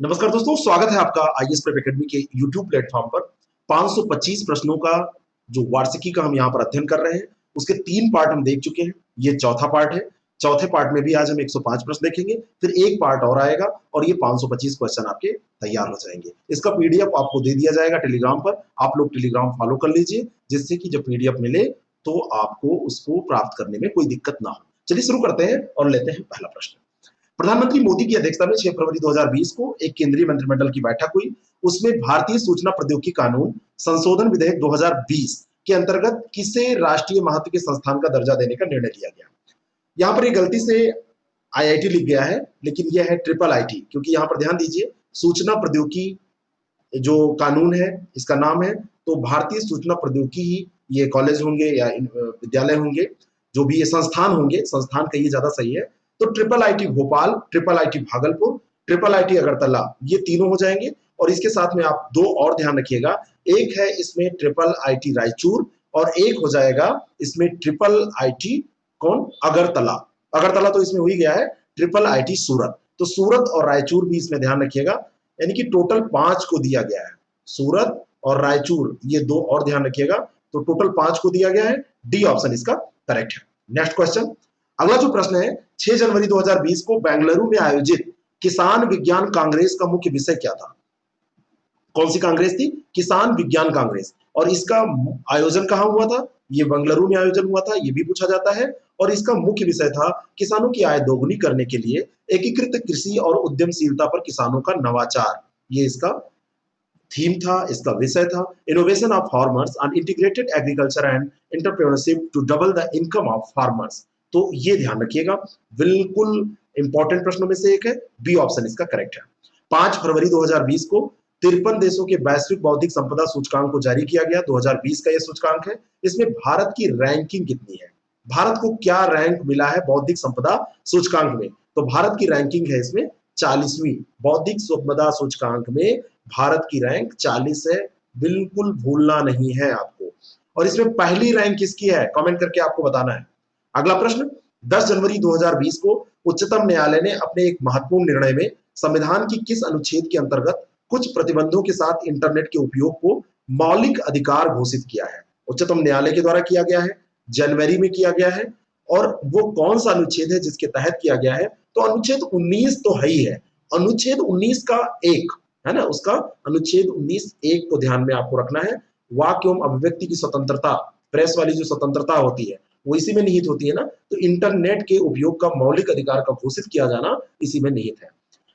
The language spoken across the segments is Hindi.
नमस्कार दोस्तों, स्वागत है आपका आईएएस प्रेप एकेडमी के यूट्यूब प्लेटफॉर्म पर। 525 प्रश्नों का जो वार्षिकी का हम यहाँ पर अध्ययन कर रहे हैं, उसके 3 पार्ट हम देख चुके हैं। ये चौथा पार्ट है। चौथे पार्ट में भी आज हम 105 प्रश्न देखेंगे, फिर एक पार्ट और आएगा और ये 525 क्वेश्चन आपके तैयार हो जाएंगे। इसका पीडीएफ आपको दे दिया जाएगा टेलीग्राम पर। आप लोग टेलीग्राम फॉलो कर लीजिए, जिससे कि जब पीडीएफ मिले तो आपको उसको प्राप्त करने में कोई दिक्कत ना हो। चलिए शुरू करते हैं और लेते हैं पहला प्रश्न। प्रधानमंत्री मोदी की अध्यक्षता में 6 फरवरी 2020 को एक केंद्रीय मंत्रिमंडल की बैठक हुई। उसमें भारतीय सूचना प्रौद्योगिकी कानून संशोधन विधेयक 2020 के अंतर्गत किसे राष्ट्रीय महत्व के संस्थान का दर्जा देने का निर्णय लिया गया। यहाँ पर एक गलती से आईआईटी लिख गया है, लेकिन यह है ट्रिपल आईटी, क्योंकि यहाँ पर ध्यान दीजिए, सूचना प्रौद्योगिकी जो कानून है इसका नाम है, तो भारतीय सूचना प्रौद्योगिकी ही ये कॉलेज होंगे या विद्यालय होंगे, जो भी ये संस्थान होंगे, संस्थान कहिए ज्यादा सही है। तो triple IT Bhopal, triple IT Bhagalpur, triple IT Agartala, ये तीनों हो जाएंगे। और इसके साथ में आप दो और ध्यान रखिएगा, एक है इसमें ट्रिपल आईटी रायचूर और एक हो जाएगा इसमें ट्रिपल आईटी कौन, अगरतला। अगरतला तो इसमें हो ही गया है, ट्रिपल आईटी सूरत। तो सूरत और रायचूर भी इसमें ध्यान रखिएगा, यानी कि टोटल 5 को दिया गया है। सूरत और रायचूर ये दो और ध्यान रखिएगा, तो टोटल 5 को दिया गया है। डी ऑप्शन इसका करेक्ट है। नेक्स्ट क्वेश्चन, अगला जो प्रश्न है, 6 जनवरी 2020 को बेंगलुरु में आयोजित किसान विज्ञान कांग्रेस का मुख्य विषय क्या था। कौन सी कांग्रेस थी? किसान विज्ञान कांग्रेस। और इसका आयोजन कहां हुआ था? ये बेंगलुरु में आयोजन हुआ था, ये भी पूछा जाता है। और इसका मुख्य विषय था किसानों की आय दोगुनी करने के लिए एकीकृत कृषि और उद्यमशीलता पर किसानों का नवाचार। ये इसका थीम था, इसका विषय था। Innovation of farmers and integrated agriculture and entrepreneurship to double the income of farmers. तो ये ध्यान रखिएगा, बिल्कुल इंपॉर्टेंट प्रश्नों में से एक है। बी ऑप्शन इसका करेक्ट है। 5 फरवरी 2020 को 53 देशों के वैश्विक बौद्धिक संपदा सूचकांक को जारी किया गया। 2020 का यह सूचकांक है। इसमें भारत की रैंकिंग कितनी है? भारत को क्या रैंक मिला है बौद्धिक संपदा सूचकांक में? तो भारत की रैंकिंग है इसमें 40वीं। बौद्धिक संपदा सूचकांक में भारत की रैंक 40 है, बिल्कुल भूलना नहीं है आपको। और इसमें पहली रैंक किसकी है? कमेंट करके आपको बताना है। अगला प्रश्न, 10 जनवरी 2020 को उच्चतम न्यायालय ने अपने एक महत्वपूर्ण निर्णय में संविधान की किस अनुच्छेद के अंतर्गत कुछ प्रतिबंधों के साथ इंटरनेट के उपयोग को मौलिक अधिकार घोषित किया है? उच्चतम न्यायालय के द्वारा किया गया है, जनवरी में किया गया है। और वो कौन सा अनुच्छेद है जिसके तहत किया गया है? तो अनुच्छेद 19 तो है ही है। अनुच्छेद 19 का एक है ना, उसका अनुच्छेद 19 एक को ध्यान में आपको रखना है। वाक्य एवं अभिव्यक्ति की स्वतंत्रता, प्रेस वाली जो स्वतंत्रता होती है वो इसी में निहित होती है ना। तो इंटरनेट के उपयोग का मौलिक अधिकार का घोषित किया जाना इसी में निहित है।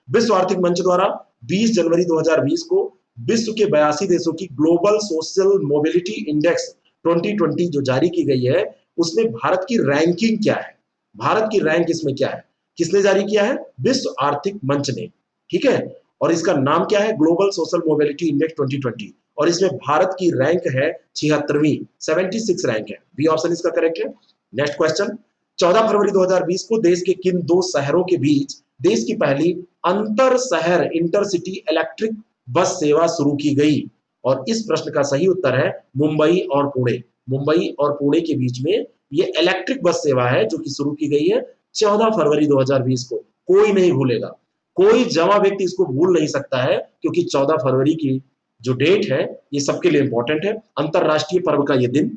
विश्व आर्थिक मंच द्वारा 20 जनवरी 2020 को विश्व के 82 देशों की ग्लोबल सोशल मोबिलिटी इंडेक्स 2020 जो जारी की गई है, उसमें भारत की रैंकिंग क्या है? भारत की रैंक इसमें क्या है? किसने जारी किया है? विश्व आर्थिक मंच ने। ठीक है, और इसका नाम क्या है? Global social mobility index 2020। और इसमें भारत की रैंक है 76वीं, 76 रैंक है। बी ऑप्शन इसका करेक्ट है। नेक्स्ट क्वेश्चन, 14 फरवरी 2020 को देश के किन दो शहरों के बीच देश की पहली अंतर शहर इंटरसिटी इलेक्ट्रिक बस सेवा शुरू की गई? और इस प्रश्न का सही उत्तर है मुंबई और पुणे। मुंबई और पुणे के बीच में ये इलेक्ट्रिक बस सेवा है जो कि शुरू की गई है 14 फरवरी 2020 को। कोई नहीं भूलेगा, कोई जमा व्यक्ति इसको भूल नहीं सकता है, क्योंकि 14 फरवरी की जो डेट है ये सबके लिए इंपॉर्टेंट है, अंतरराष्ट्रीय पर्व का ये दिन।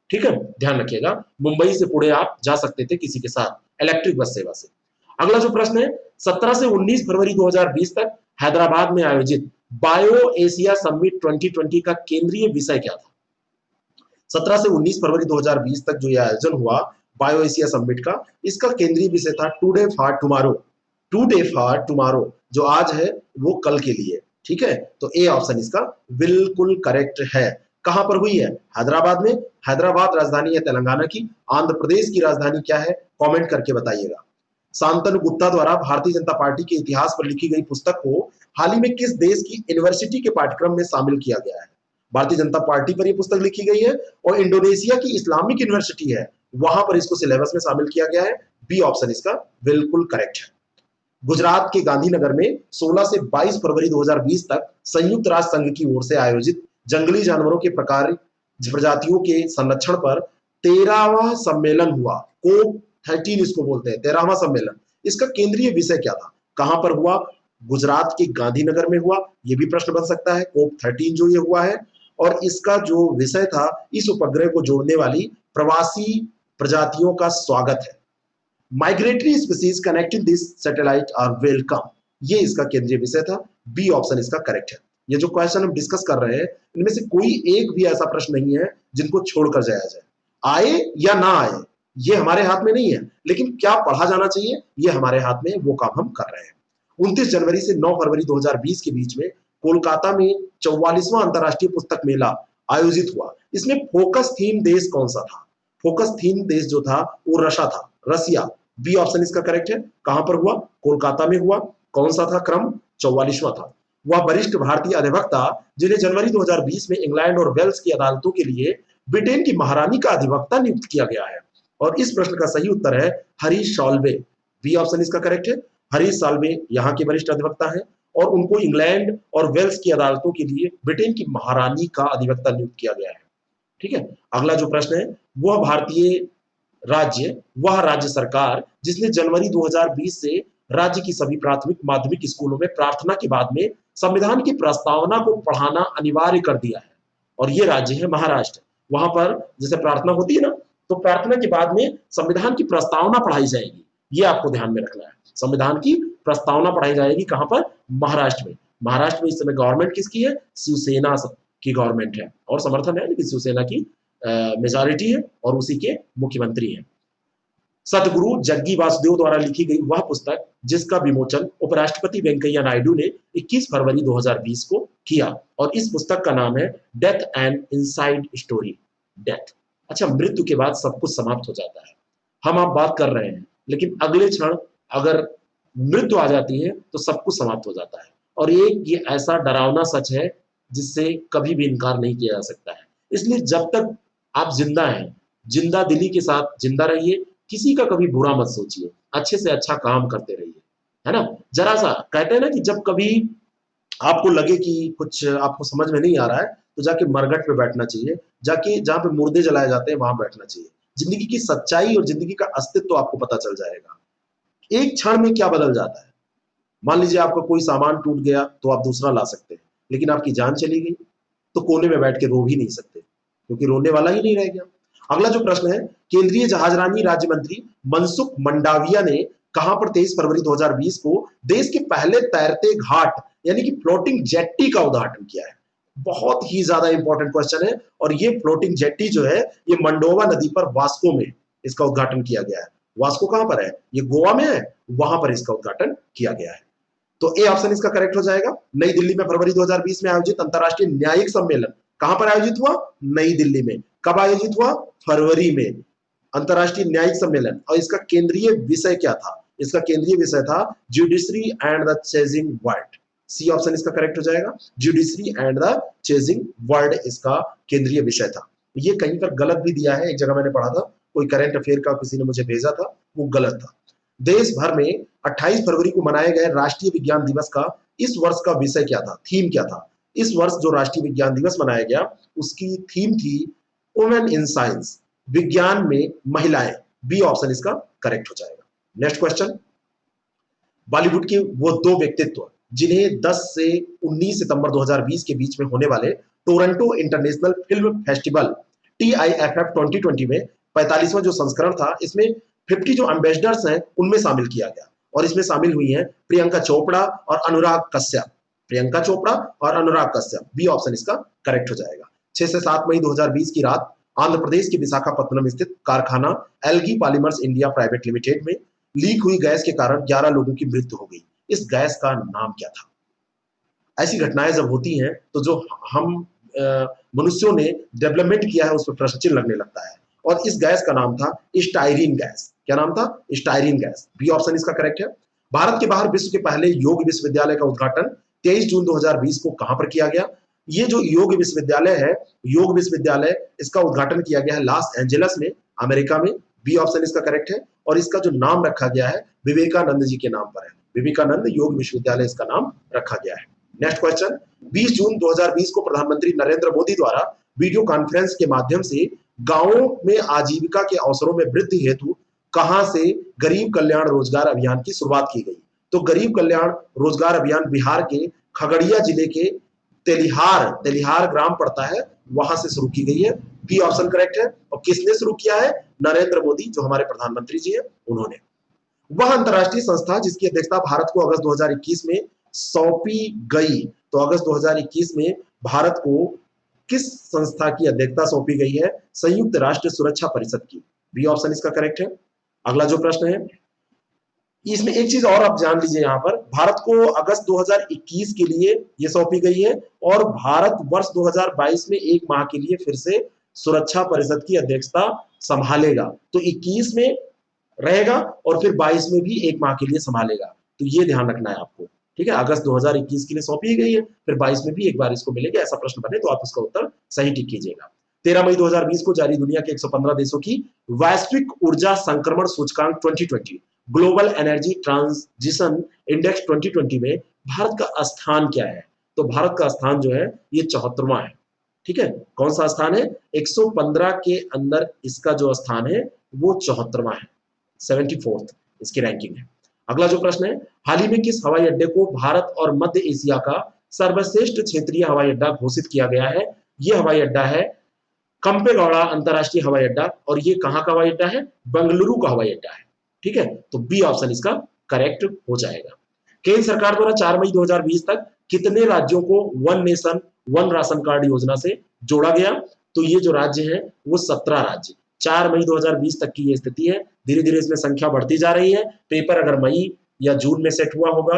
ठीक है, ध्यान रखिएगा। मुंबई से पुणे आप जा सकते थे किसी के साथ इलेक्ट्रिक बस सेवा से। अगला जो प्रश्न है, 17 से 19 फरवरी 2020 तक हैदराबाद में आयोजित बायो एशिया समिट 2020 का केंद्रीय विषय क्या था? 17 से 19 फरवरी 2020 तक जो ये आयोजन हुआ बायो एशिया समिट का, इसका केंद्रीय विषय था today for tomorrow. Today for tomorrow, जो आज है वो कल के लिए। ठीक है, तो ए ऑप्शन इसका बिल्कुल करेक्ट है। कहां पर हुई है? हैदराबाद में। हैदराबाद राजधानी है तेलंगाना की। आंध्र प्रदेश की राजधानी क्या है? कमेंट करके बताइएगा। शांतनु गुप्ता द्वारा भारतीय जनता पार्टी के इतिहास पर लिखी गई पुस्तक को हाल ही में किस देश की यूनिवर्सिटी के पाठ्यक्रम में शामिल किया गया है? भारतीय जनता पार्टी पर यह पुस्तक लिखी गई है और इंडोनेशिया की इस्लामिक यूनिवर्सिटी है, वहां पर इसको सिलेबस में शामिल किया गया है। बी ऑप्शन इसका बिल्कुल करेक्ट है। गुजरात के गांधीनगर में 16 से 22 फरवरी 2020 तक संयुक्त राष्ट्र संघ की ओर से आयोजित जंगली जानवरों के प्रकार प्रजातियों के संरक्षण पर 13वां सम्मेलन हुआ। कोप 13 इसको बोलते हैं, 13वां सम्मेलन। इसका केंद्रीय विषय क्या था? कहां पर हुआ? गुजरात के गांधीनगर में हुआ, ये भी प्रश्न बन सकता है। कोप 13 जो ये हुआ है, और इसका जो विषय था, इस उपग्रह को जोड़ने वाली प्रवासी प्रजातियों का स्वागत है। Migratory species connecting this satellite are welcome, ये इसका केंद्रीय विषय था। बी ऑप्शन इसका करेक्ट है। ये जो क्वेश्चन हम डिस्कस कर रहे हैं, इनमें से कोई एक भी ऐसा प्रश्न नहीं है जिनको छोड़कर जाया जाए। आए या ना आए ये हमारे हाथ में नहीं है, लेकिन क्या पढ़ा जाना चाहिए ये हमारे हाथ में, वो काम हम कर रहे हैं। 29 जनवरी से 9 फरवरी 2020 के बीच में कोलकाता में 44वां अंतरराष्ट्रीय पुस्तक मेला आयोजित हुआ। इसमें फोकस थीम देश कौन सा था? फोकस थीम देश जो था वो रशिया था, रसिया। बी ऑप्शन इसका करेक्ट है। कहां पर हुआ? कोलकाता में हुआ। कौन सा था क्रम? 44वां था। वह वरिष्ठ भारतीय अधिवक्ता जिन्हें जनवरी 2020 में इंग्लैंड और वेल्स की अदालतों के लिए ब्रिटेन की महारानी का अधिवक्ता नियुक्त किया गया है। और इस प्रश्न का सही उत्तर है हरीश साल्वे। बी ऑप्शन इसका करेक्ट है। हरीश साल्वे यहाँ के वरिष्ठ अधिवक्ता हैं और उनको इंग्लैंड और वेल्स की अदालतों के लिए ब्रिटेन की महारानी का अधिवक्ता नियुक्त किया गया है। ठीक है। अगला जो प्रश्न है, वह राज्य सरकार जिसने जनवरी 2020 से राज्य की सभी प्राथमिक माध्यमिक स्कूलों में प्रार्थना के बाद में संविधान की प्रस्तावना को पढ़ाना अनिवार्य कर दिया है, और ये राज्य है महाराष्ट्र। वहां पर जैसे प्रार्थना होती है ना, तो प्रार्थना के बाद में संविधान की प्रस्तावना पढ़ाई जाएगी। ये आपको ध्यान में रखना है, संविधान की प्रस्तावना पढ़ाई जाएगी। कहां पर? महाराष्ट्र में। महाराष्ट्र में इस समय गवर्नमेंट किसकी है? शिवसेना की गवर्नमेंट है, और समर्थन है, लेकिन शिवसेना की मेजॉरिटी है और उसी के मुख्यमंत्री हैं। सतगुरु जग्गी वासुदेव द्वारा लिखी गई वह पुस्तक जिसका विमोचन उपराष्ट्रपति वेंकैया नायडू ने 21 फरवरी 2020 को किया, और इस पुस्तक का नाम है death and inside story. Death, अच्छा, मृत्यु के बाद सब कुछ समाप्त हो जाता है। हम आप बात कर रहे हैं, लेकिन अगले क्षण अगर मृत्यु आ जाती है तो सब कुछ समाप्त हो जाता है। और ये ऐसा डरावना सच है जिससे कभी भी इनकार नहीं किया जा सकता है। इसलिए जब तक आप जिंदा हैं, जिंदा दिली के साथ जिंदा रहिए, किसी का कभी बुरा मत सोचिए, अच्छे से अच्छा काम करते रहिए, है ना। जरा सा कहते हैं ना कि जब कभी आपको लगे कि कुछ आपको समझ में नहीं आ रहा है, तो जाके मरघट पे बैठना चाहिए, जाके जहां पे मुर्दे जलाए जाते हैं वहां बैठना चाहिए। जिंदगी की सच्चाई और जिंदगी का अस्तित्व आपको पता चल जाएगा। एक क्षण में क्या बदल जाता है। मान लीजिए आपका कोई सामान टूट गया तो आप दूसरा ला सकते हैं, लेकिन आपकी जान चली गई तो कोने में बैठ के रो भी नहीं सकते, क्योंकि रोने वाला ही नहीं रह गया। अगला जो प्रश्न है, केंद्रीय जहाजरानी राज्य मंत्री मनसुख मंडाविया ने कहां पर 23 फरवरी 2020 को देश के पहले तैरते घाट यानी कि फ्लोटिंग जेट्टी का उद्घाटन किया है? बहुत ही ज्यादा इंपॉर्टेंट क्वेश्चन है। और ये फ्लोटिंग जेट्टी जो है, ये मंडोवा नदी पर वास्को में इसका उद्घाटन किया गया है। वास्को कहां पर है? ये गोवा में है, वहां पर इसका उद्घाटन किया गया है। तो ए ऑप्शन इसका करेक्ट हो जाएगा। नई दिल्ली में फरवरी 2020 में आयोजित अंतरराष्ट्रीय न्यायिक सम्मेलन कहां पर आयोजित हुआ? नई दिल्ली में। कब आयोजित हुआ? फरवरी में। अंतरराष्ट्रीय न्यायिक सम्मेलन। और इसका केंद्रीय विषय क्या था? इसका केंद्रीय विषय था judiciary and the changing world. C option इसका करेक्ट हो जाएगा। Judiciary and the changing world इसका केंद्रीय विषय था। ये कहीं पर गलत भी दिया है, एक जगह मैंने पढ़ा था, कोई करंट अफेयर का किसी ने मुझे भेजा था, वो गलत था। देश भर में 28 फरवरी को मनाए गए राष्ट्रीय विज्ञान दिवस का इस वर्ष का विषय क्या था? थीम क्या था? इस वर्ष जो राष्ट्रीय विज्ञान दिवस मनाया गया उसकी थीम थी वुमेन इन साइंस, विज्ञान में महिलाएं। बी ऑप्शन इसका करेक्ट हो जाएगा। नेक्स्ट क्वेश्चन, बॉलीवुड के वो दो व्यक्तित्व जिन्हें 10 से 19 सितंबर 2020 के बीच में होने वाले Toronto international film festival TIFF 2020 में 45वां जो संस्करण था, इसमें 50 जो एम्बेसडर्स हैं उनमें शामिल किया गया। और इसमें शामिल हुई हैं प्रियंका चोपड़ा और अनुराग कश्यप। प्रियंका चोपड़ा और अनुराग कश्यप। बी ऑप्शन इसका करेक्ट हो जाएगा। 6 से 7 मई 2020 की रात आंध्र प्रदेश के विशाखापत्तनम स्थित कारखाना algae polymers India private limited में लीक हुई गैस के कारण 11 लोगों की मृत्यु हो गई। इस गैस का नाम क्या था? ऐसी घटनाएं जब होती हैं तो जो हम मनुष्यों ने डेवलपमेंट किया है उस पर प्रश्न चिन्ह लगने लगता है। और इस गैस का नाम था स्टाइरीन गैस। क्या नाम था? Styrene gas. बी ऑप्शन इसका करेक्ट है। भारत के बाहर विश्व के पहले योग विश्वविद्यालय का उद्घाटन 23 जून 2020 को कहां पर किया गया? ये जो योग विश्वविद्यालय है, योग विश्वविद्यालय, इसका उद्घाटन किया गया है लॉस एंजलिस में, अमेरिका में। बी ऑप्शन इसका करेक्ट है। और इसका जो नाम रखा गया है विवेकानंद जी के नाम पर है। विवेकानंद योग विश्वविद्यालय इसका नाम रखा गया है। नेक्स्ट क्वेश्चन, 20 जून 2020 को प्रधानमंत्री नरेंद्र मोदी द्वारा वीडियो कॉन्फ्रेंस के माध्यम से गांवों में आजीविका के अवसरों में वृद्धि हेतु कहां से गरीब कल्याण रोजगार अभियान की शुरुआत की गई? तो गरीब कल्याण रोजगार अभियान बिहार के खगड़िया जिले के तेलिहार ग्राम पड़ता है, वहां से शुरू की गई है। बी ऑप्शन करेक्ट है। और किसने शुरू किया है? नरेंद्र मोदी, जो हमारे प्रधानमंत्री जी है, उन्होंने। वह अंतरराष्ट्रीय संस्था जिसकी अध्यक्षता भारत को अगस्त 2021 में सौंपी गई, तो अगस्त 2021 में भारत को किस संस्था की अध्यक्षता सौंपी गई है? संयुक्त राष्ट्र सुरक्षा परिषद की। बी ऑप्शन इसका करेक्ट है। अगला जो प्रश्न है, इसमें एक चीज और आप जान लीजिए, यहां पर भारत को अगस्त 2021 के लिए यह सौंपी गई है और भारत वर्ष 2022 में एक माह के लिए फिर से सुरक्षा परिषद की अध्यक्षता संभालेगा। तो 21 में रहेगा और फिर 22 में भी एक माह के लिए संभालेगा। तो ये ध्यान रखना है आपको, ठीक है। अगस्त 2021 के लिए सौंपी गई है, फिर 22 में भी एक बार इसको मिलेगा। ऐसा प्रश्न बने तो आप इसका उत्तर सही टिक कीजिएगा। 13 मई 2020 को जारी दुनिया के 115 देशों की वैश्विक ऊर्जा संक्रमण सूचकांक 2020 ग्लोबल एनर्जी ट्रांजिशन इंडेक्स 2020 में भारत का स्थान क्या है? तो भारत का स्थान जो है ये 74वां है, ठीक है। कौन सा स्थान है? 115 के अंदर इसका जो स्थान है वो 74वां है, 74th इसकी रैंकिंग है। अगला जो प्रश्न है, हाल ही में किस हवाई अड्डे को भारत और मध्य एशिया का सर्वश्रेष्ठ क्षेत्रीय हवाई अड्डा घोषित किया गया है? यह हवाई अड्डा है कंपेगौड़ा अंतरराष्ट्रीय हवाई अड्डा, और ये कहां का हवाई अड्डा है? बेंगलुरु का हवाई अड्डा है, ठीक है। तो बी ऑप्शन इसका करेक्ट हो जाएगा। केंद्र सरकार द्वारा 4 मई 2020 तक कितने राज्यों को one nation one ration card योजना से जोड़ा गया? तो ये जो राज्य है वो 17 राज्य। 4 मई 2020 तक की ये स्थिति है। धीरे धीरे इसमें संख्या बढ़ती जा रही है। पेपर अगर मई या जून में सेट हुआ होगा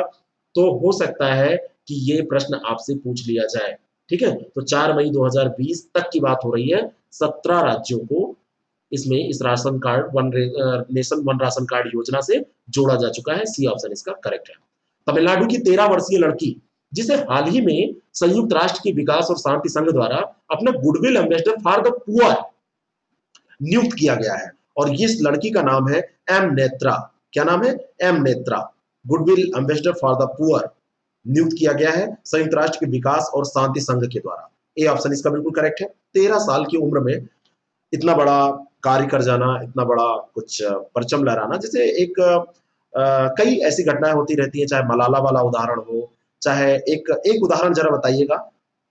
तो हो सकता है कि ये प्रश्न आपसे पूछ लिया जाए, ठीक है। तो 4 मई 2020 तक की बात हो रही है। 17 राज्यों को इसमें इस ration card one nation one ration card योजना से जोड़ा जा चुका है। सी ऑप्शन इसका करेक्ट है। तमिलनाडु की 13 वर्षीय लड़की जिसे हाल ही में संयुक्त राष्ट्र के विकास और शांति संघ द्वारा अपना goodwill ambassador for the poor नियुक्त किया गया है, और इस लड़की का नाम है एम नेत्रा। क्या नाम है? M Netra. Goodwill ambassador for the poor नियुक्त किया गया है संयुक्त राष्ट्र के विकास और शांति संघ के द्वारा। ए ऑप्शन इसका बिल्कुल करेक्ट है। 13 साल की उम्र में इतना बड़ा कार्य कर जाना, इतना बड़ा कुछ परचम लहराना, जैसे एक कई ऐसी घटनाएं होती रहती हैं, चाहे मलाला वाला उदाहरण हो, चाहे एक उदाहरण जरा बताइएगा।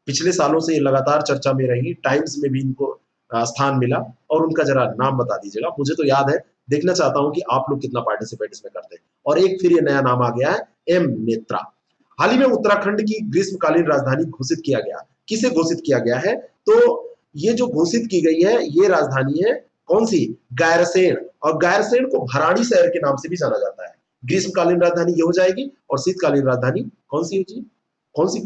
पिछले सालों से ये लगातार चर्चा में रही, टाइम्स में भी इनको स्थान मिला, और उनका जरा नाम बता दीजिएगा। मुझे तो याद है, देखना चाहता हूं कि आप लोग कितना पार्टिसिपेट इसमें करते हैं। और एक फिर ये नया नाम आ गया है, एम नेत्रा। हाल ही में उत्तराखंड की ग्रीष्मकालीन राजधानी घोषित किया गया। किसे घोषित किया गया है? तो ये जो घोषित की गई है ये राजधानी है कौन सी? गैरसैंण। और गैरसैंण को भराड़ी शहर के नाम से भी जाना जाता है। ग्रीष्मकालीन राजधानी ये हो जाएगी, और शीतकालीन राजधानी कौन सी होगी? कौन सी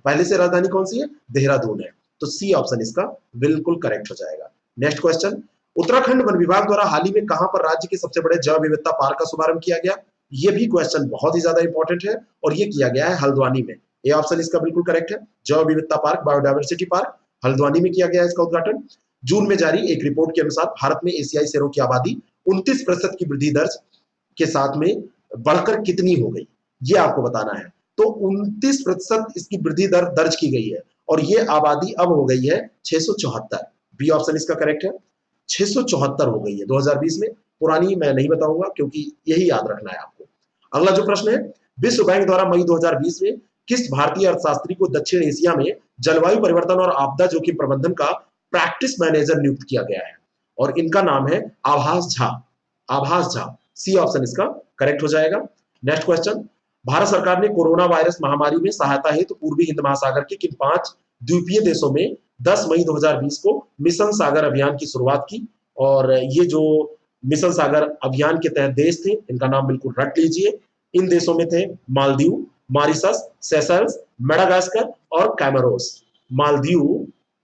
पहले से राजधानी कौन सी है? देहरादून है। तो सी ऑप्शन इसका बिल्कुल करेक्ट हो जाएगा। नेक्स्ट क्वेश्चन, उत्तराखंड वन विभाग द्वारा हाल ही में कहां पर राज्य के सबसे बड़े जैव विविधता पार्क का शुभारंभ किया गया? ये भी क्वेश्चन बहुत ही ज्यादा इंपॉर्टेंट है, और ये किया गया है हल्द्वानी में। ए ऑप्शन इसका बिल्कुल करेक्ट है। जैव विविधता पार्क, बायोडायवर्सिटी पार्क, हल्द्वानी में किया गया है इसका उद्घाटन। जून में जारी एक रिपोर्ट के अनुसार भारत में एशियाई शेरों की आबादी 29% की वृद्धि दर के साथ में बढ़कर कितनी हो गई, ये आपको बताना है। तो 29% इसकी वृद्धि दर दर्ज की गई है, और ये आबादी अब हो गई है 674। बी ऑप्शन इसका करेक्ट है। 674 हो गई है 2020 में। पुरानी मैं नहीं बताऊंगा क्योंकि यही याद रखना है आपको। अगला जो प्रश्न है, विश्व बैंक द्वारा मई 2020 में किस भारतीय अर्थशास्त्री को दक्षिण एशिया में जलवायु परिवर्तन और आपदा जोखिम प्रबंधन का प्रैक्टिस मैनेजर नियुक्त किया गया है? और इनका नाम है आभास झा। आभास झा। सी ऑप्शन इसका करेक्ट हो जाएगा। नेक्स्ट क्वेश्चन, भारत सरकार ने कोरोना वायरस महामारी में सहायता हेतु पूर्वी हिंद महासागर के किन 5 द्वीपीय देशों में 10 मई 2020 को मिशन सागर अभियान की शुरुआत की? और ये जो मिशन सागर अभियान के तहत देश थे, इनका नाम बिल्कुल रट लीजिए। इन देशों में थे मालदीव, मॉरिशस, सेशल्स, मेडागास्कर और कैमरोस। मालदीव,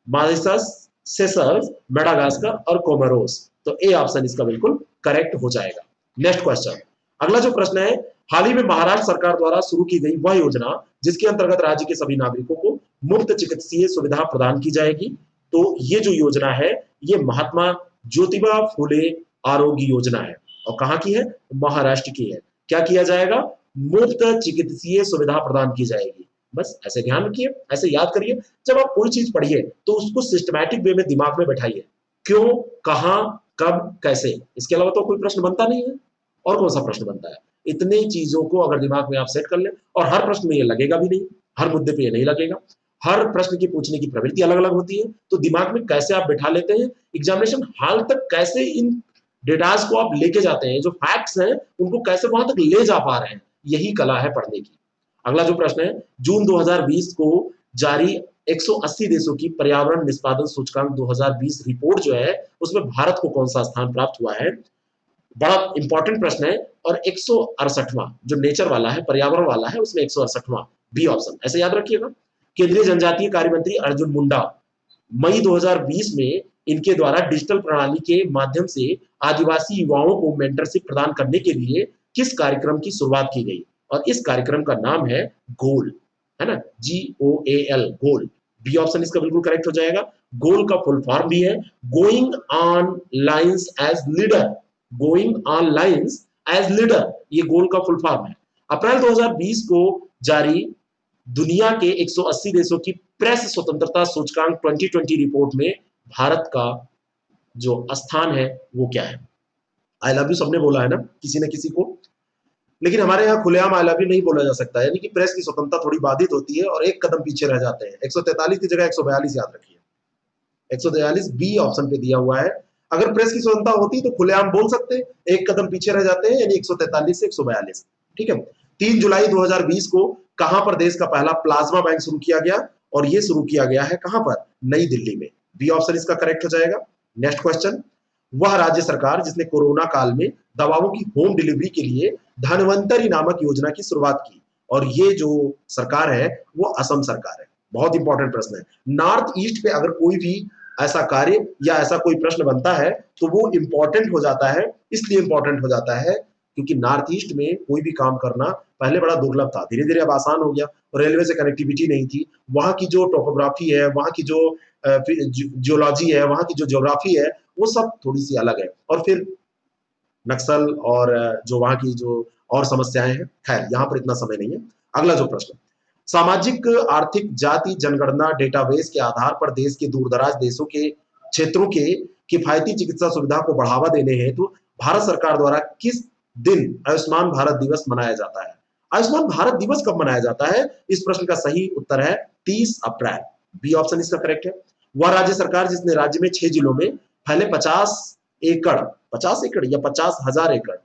मॉरिशस, सेशल्स, मेडागास्कर और कोमोरोस। तो ए ऑप्शन इसका बिल्कुल करेक्ट हो जाएगा। नेक्स्ट क्वेश्चन, अगला जो प्रश्न है, हाल ही में महाराष्ट्र सरकार द्वारा शुरू की गई वह योजना जिसके अंतर्गत राज्य के सभी नागरिकों को मुफ्त चिकित्सीय सुविधा प्रदान की जाएगी। तो ये जो योजना है ये महात्मा ज्योतिबा फूले आरोग्य योजना है, और कहां की है? महाराष्ट्र की है। क्या किया जाएगा? मुफ्त चिकित्सीय सुविधा प्रदान की जाएगी। बस ऐसे ध्यान रखिए, ऐसे याद करिए। जब आप कोई चीज पढ़िए तो उसको सिस्टमैटिक वे में दिमाग में बैठाइए, क्यों, कहां, कब, कैसे। इसके अलावा तो कोई प्रश्न बनता नहीं है। और कौन सा प्रश्न बनता है? इतने चीजों को अगर दिमाग में आप सेट कर लें, और हर प्रश्न में ये लगेगा भी नहीं, हर मुद्दे पे ये नहीं लगेगा, हर प्रश्न की पूछने की प्रवृत्ति अलग अलग होती है, तो दिमाग में कैसे आप बिठा लेते हैं, एग्जामिनेशन हॉल तक कैसे इन डेटास को आप लेके जाते हैं, जो फैक्ट्स हैं उनको कैसे वहां तक ले जा पा रहे हैं, यही कला है पढ़ने की। अगला जो प्रश्न है, जून 2020 को जारी 180 देशों की पर्यावरण निष्पादन सूचकांक 2020 रिपोर्ट जो है, उसमें भारत को कौन सा स्थान प्राप्त हुआ है? बड़ा इंपॉर्टेंट प्रश्न है, और 168वां जो नेचर वाला है, पर्यावरण वाला है, उसमें 168वां बी ऑप्शन, ऐसे याद रखिएगा। केंद्रीय जनजातीय कार्य मंत्री अर्जुन मुंडा मई 2020 में इनके द्वारा डिजिटल प्रणाली के माध्यम से आदिवासी युवाओं को मेंटरशिप प्रदान करने के लिए किस कार्यक्रम की शुरुआत की गई, और इस कार्यक्रम का नाम है गोल, है ना, GOAL, गोल। बी ऑप्शन इसका बिल्कुल करेक्ट हो जाएगा। गोल का फुल फॉर्म भी है going on lines as leader, going on lines as leader, ये गोल का फुल फॉर्म है। अप्रैल 2020 को जारी दुनिया के 180 देशों की प्रेस स्वतंत्रता सूचकांक 2020 रिपोर्ट में भारत का जो स्थान है वो क्या है? आई लव यू सबने बोला है ना, किसी न किसी को, लेकिन हमारे यहाँ खुलेआम आई लव यू नहीं बोला जा सकता, यानी कि प्रेस की स्वतंत्रता थोड़ी बाधित होती है और एक कदम पीछे रह जाते हैं। 143 की जगह 142 याद रखिए, 143 बी ऑप्शन पे दिया हुआ है। अगर प्रेस की स्वतंत्रता होती तो खुलेआम बोल सकते, एक कदम पीछे रह जाते हैं, यानी 143 से 142। ठीक है। 3 जुलाई 2020 को कहां पर देश का पहला प्लाज्मा बैंक शुरू किया गया, और ये शुरू किया गया है कहां पर? नई दिल्ली में। बी ऑप्शन इसका करेक्ट हो जाएगा। नेक्स्ट क्वेश्चन, वह राज्य सरकार जिसने कोरोना काल में दवाओं की होम डिलीवरी के लिए धनवंतरी नामक योजना की शुरुआत की, और ये जो सरकार है वो असम सरकार है। बहुत इंपॉर्टेंट प्रश्न है। नॉर्थ ईस्ट पे अगर कोई भी ऐसा कार्य या ऐसा कोई प्रश्न बनता है तो वो इंपॉर्टेंट हो जाता है, इसलिए इंपॉर्टेंट हो जाता है क्योंकि नॉर्थ ईस्ट में कोई भी काम करना पहले बड़ा दुर्लभ था, धीरे धीरे अब आसान हो गया। रेलवे से कनेक्टिविटी नहीं थी, वहां की जो टोपोग्राफी है, वहां की जो जियोलॉजी है, वहां की जो ज्योग्राफी है, वो सब थोड़ी सी अलग है। और फिर नक्सल और जो वहां की जो और समस्याएं हैं, खैर यहाँ पर इतना समय नहीं है। अगला जो प्रश्न, सामाजिक आर्थिक जाति जनगणना डेटाबेस के आधार पर देश के दूरदराज देशों के क्षेत्रों के किफायती चिकित्सा सुविधा को बढ़ावा देने हेतु तो भारत सरकार द्वारा किस दिन आयुष्मान भारत दिवस मनाया जाता है? आयुष्मान भारत दिवस कब मनाया जाता है? इस प्रश्न का सही उत्तर है 30 अप्रैल। बी ऑप्शन इसका करेक्ट है। वह राज्य सरकार जिसने राज्य में 6 जिलों में पहले 50 एकड़ या 50,000 एकड़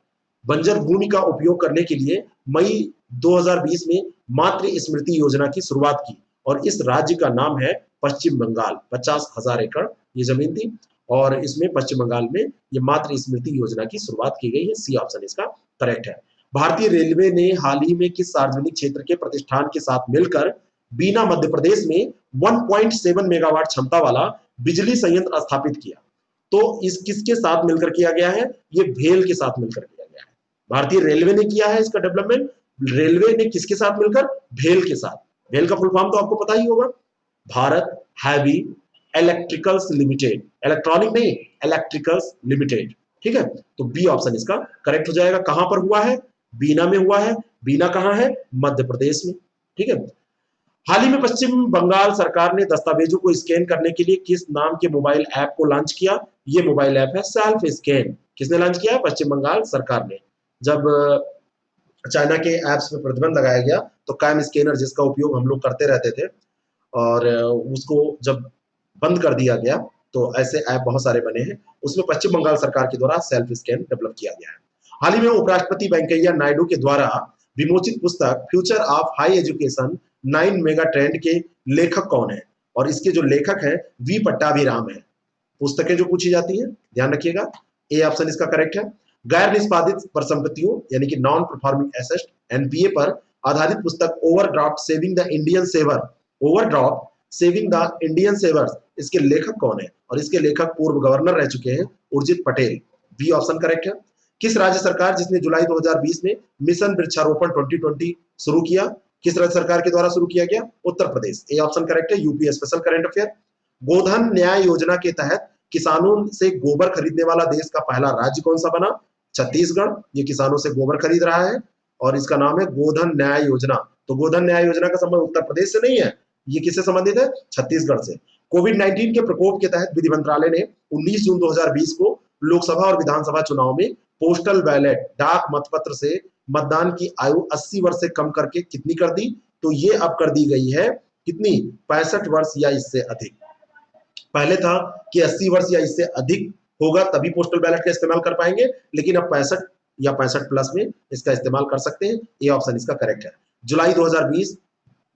बंजर भूमि का उपयोग करने के लिए मई 2020 में मातृ स्मृति योजना की शुरुआत की, और इस राज्य का नाम है पश्चिम बंगाल। 50,000 एकड़ ये जमीन थी, और इसमें पश्चिम बंगाल में ये मातृ स्मृति योजना की शुरुआत की गई है। सी ऑप्शन इसका करेक्ट है। भारतीय रेलवे ने हाल ही में किस सार्वजनिक क्षेत्र के प्रतिष्ठान के साथ मिलकर बीना मध्य प्रदेश में 1.7 मेगावाट क्षमता वाला बिजली संयंत्र स्थापित किया? तो इस किसके साथ मिलकर किया गया है? ये भेल के साथ मिलकर किया गया है। भारतीय रेलवे ने किया है इसका डेवलपमेंट, रेलवे ने किसके साथ मिलकर? भेल के साथ। भेल का फुल फॉर्म तो आपको पता ही होगा, Bharat heavy electricals limited, electronic नहीं, इलेक्ट्रिकल्स लिमिटेड। ठीक है, तो बी ऑप्शन इसका करेक्ट हो जाएगा। कहां पर हुआ है? बीना में हुआ है। बीना कहां है? मध्य प्रदेश में। ठीक है। हाल ही में पश्चिम बंगाल सरकार ने दस्तावेजों को स्कैन करने के लिए किस नाम के मोबाइल ऐप को लॉन्च किया? ये मोबाइल ऐप है सेल्फ स्कैन। किसने लॉन्च किया? पश्चिम बंगाल सरकार ने। जब चाइना के ऐप्स पे प्रतिबंध लगाया गया तो कैम स्कैनर जिसका उपयोग हम लोग करते रहते थे, और उसको जब बंद कर दिया गया तो ऐसे ऐप बहुत सारे बने हैं, उसमें पश्चिम बंगाल सरकार के द्वारा सेल्फ स्कैन डेवलप किया गया है। हाल ही में उपराष्ट्रपति वेंकैया नायडू के द्वारा विमोचित पुस्तक future of high education 9 mega trend के लेखक कौन है? और इसके जो लेखक हैं वी पट्टाभिराम है। पुस्तकें जो पूछी जाती हैं ध्यान रखिएगा, ए ऑप्शन इसका करेक्ट है। गैर निष्पादित परिसंपत्तियों यानी कि नॉन परफॉर्मिंग एसेट एनपीए पर आधारित पुस्तक overdraft saving the Indian saver, overdraft saving the Indian savers, इसके लेखक कौन है? और इसके लेखक पूर्व गवर्नर रह चुके हैं Urjit Patel. B option correct है। किस राज्य सरकार जिसने जुलाई 2020 में मिशन वृक्षारोपण 2020 शुरू किया, किस राज्य सरकार के द्वारा शुरू किया गया? Uttar Pradesh. A option correct है। UP special current affair. Godhan Nyay Yojana के तहत किसानों से गोबर खरीदने वाला देश का पहला राज्य कौन सा बना? छत्तीसगढ़। ये किसानों से गोबर खरीद रहा है और इसका नाम है गोधन न्याय योजना। तो गोधन न्याय योजना का संबंध उत्तर प्रदेश से नहीं है, ये किससे संबंधित है? छत्तीसगढ़ से। कोविड-19 के प्रकोप के तहत विधि मंत्रालय ने 19 जून 2020 को लोकसभा और विधानसभा चुनाव में पोस्टल बैलेट डाक मतपत्र से मतदान की आयु 80 वर्ष से कम करके कितनी कर दी? तो ये अब कर दी गई है कितनी? 65 वर्ष या इससे अधिक। पहले था कि 80 वर्ष या इससे अधिक होगा तभी पोस्टल बैलेट का इस्तेमाल कर पाएंगे, लेकिन अब 65 या 65 प्लस में इसका इस्तेमाल कर सकते हैं। ये ऑप्शन इसका करेक्ट है। जुलाई 2020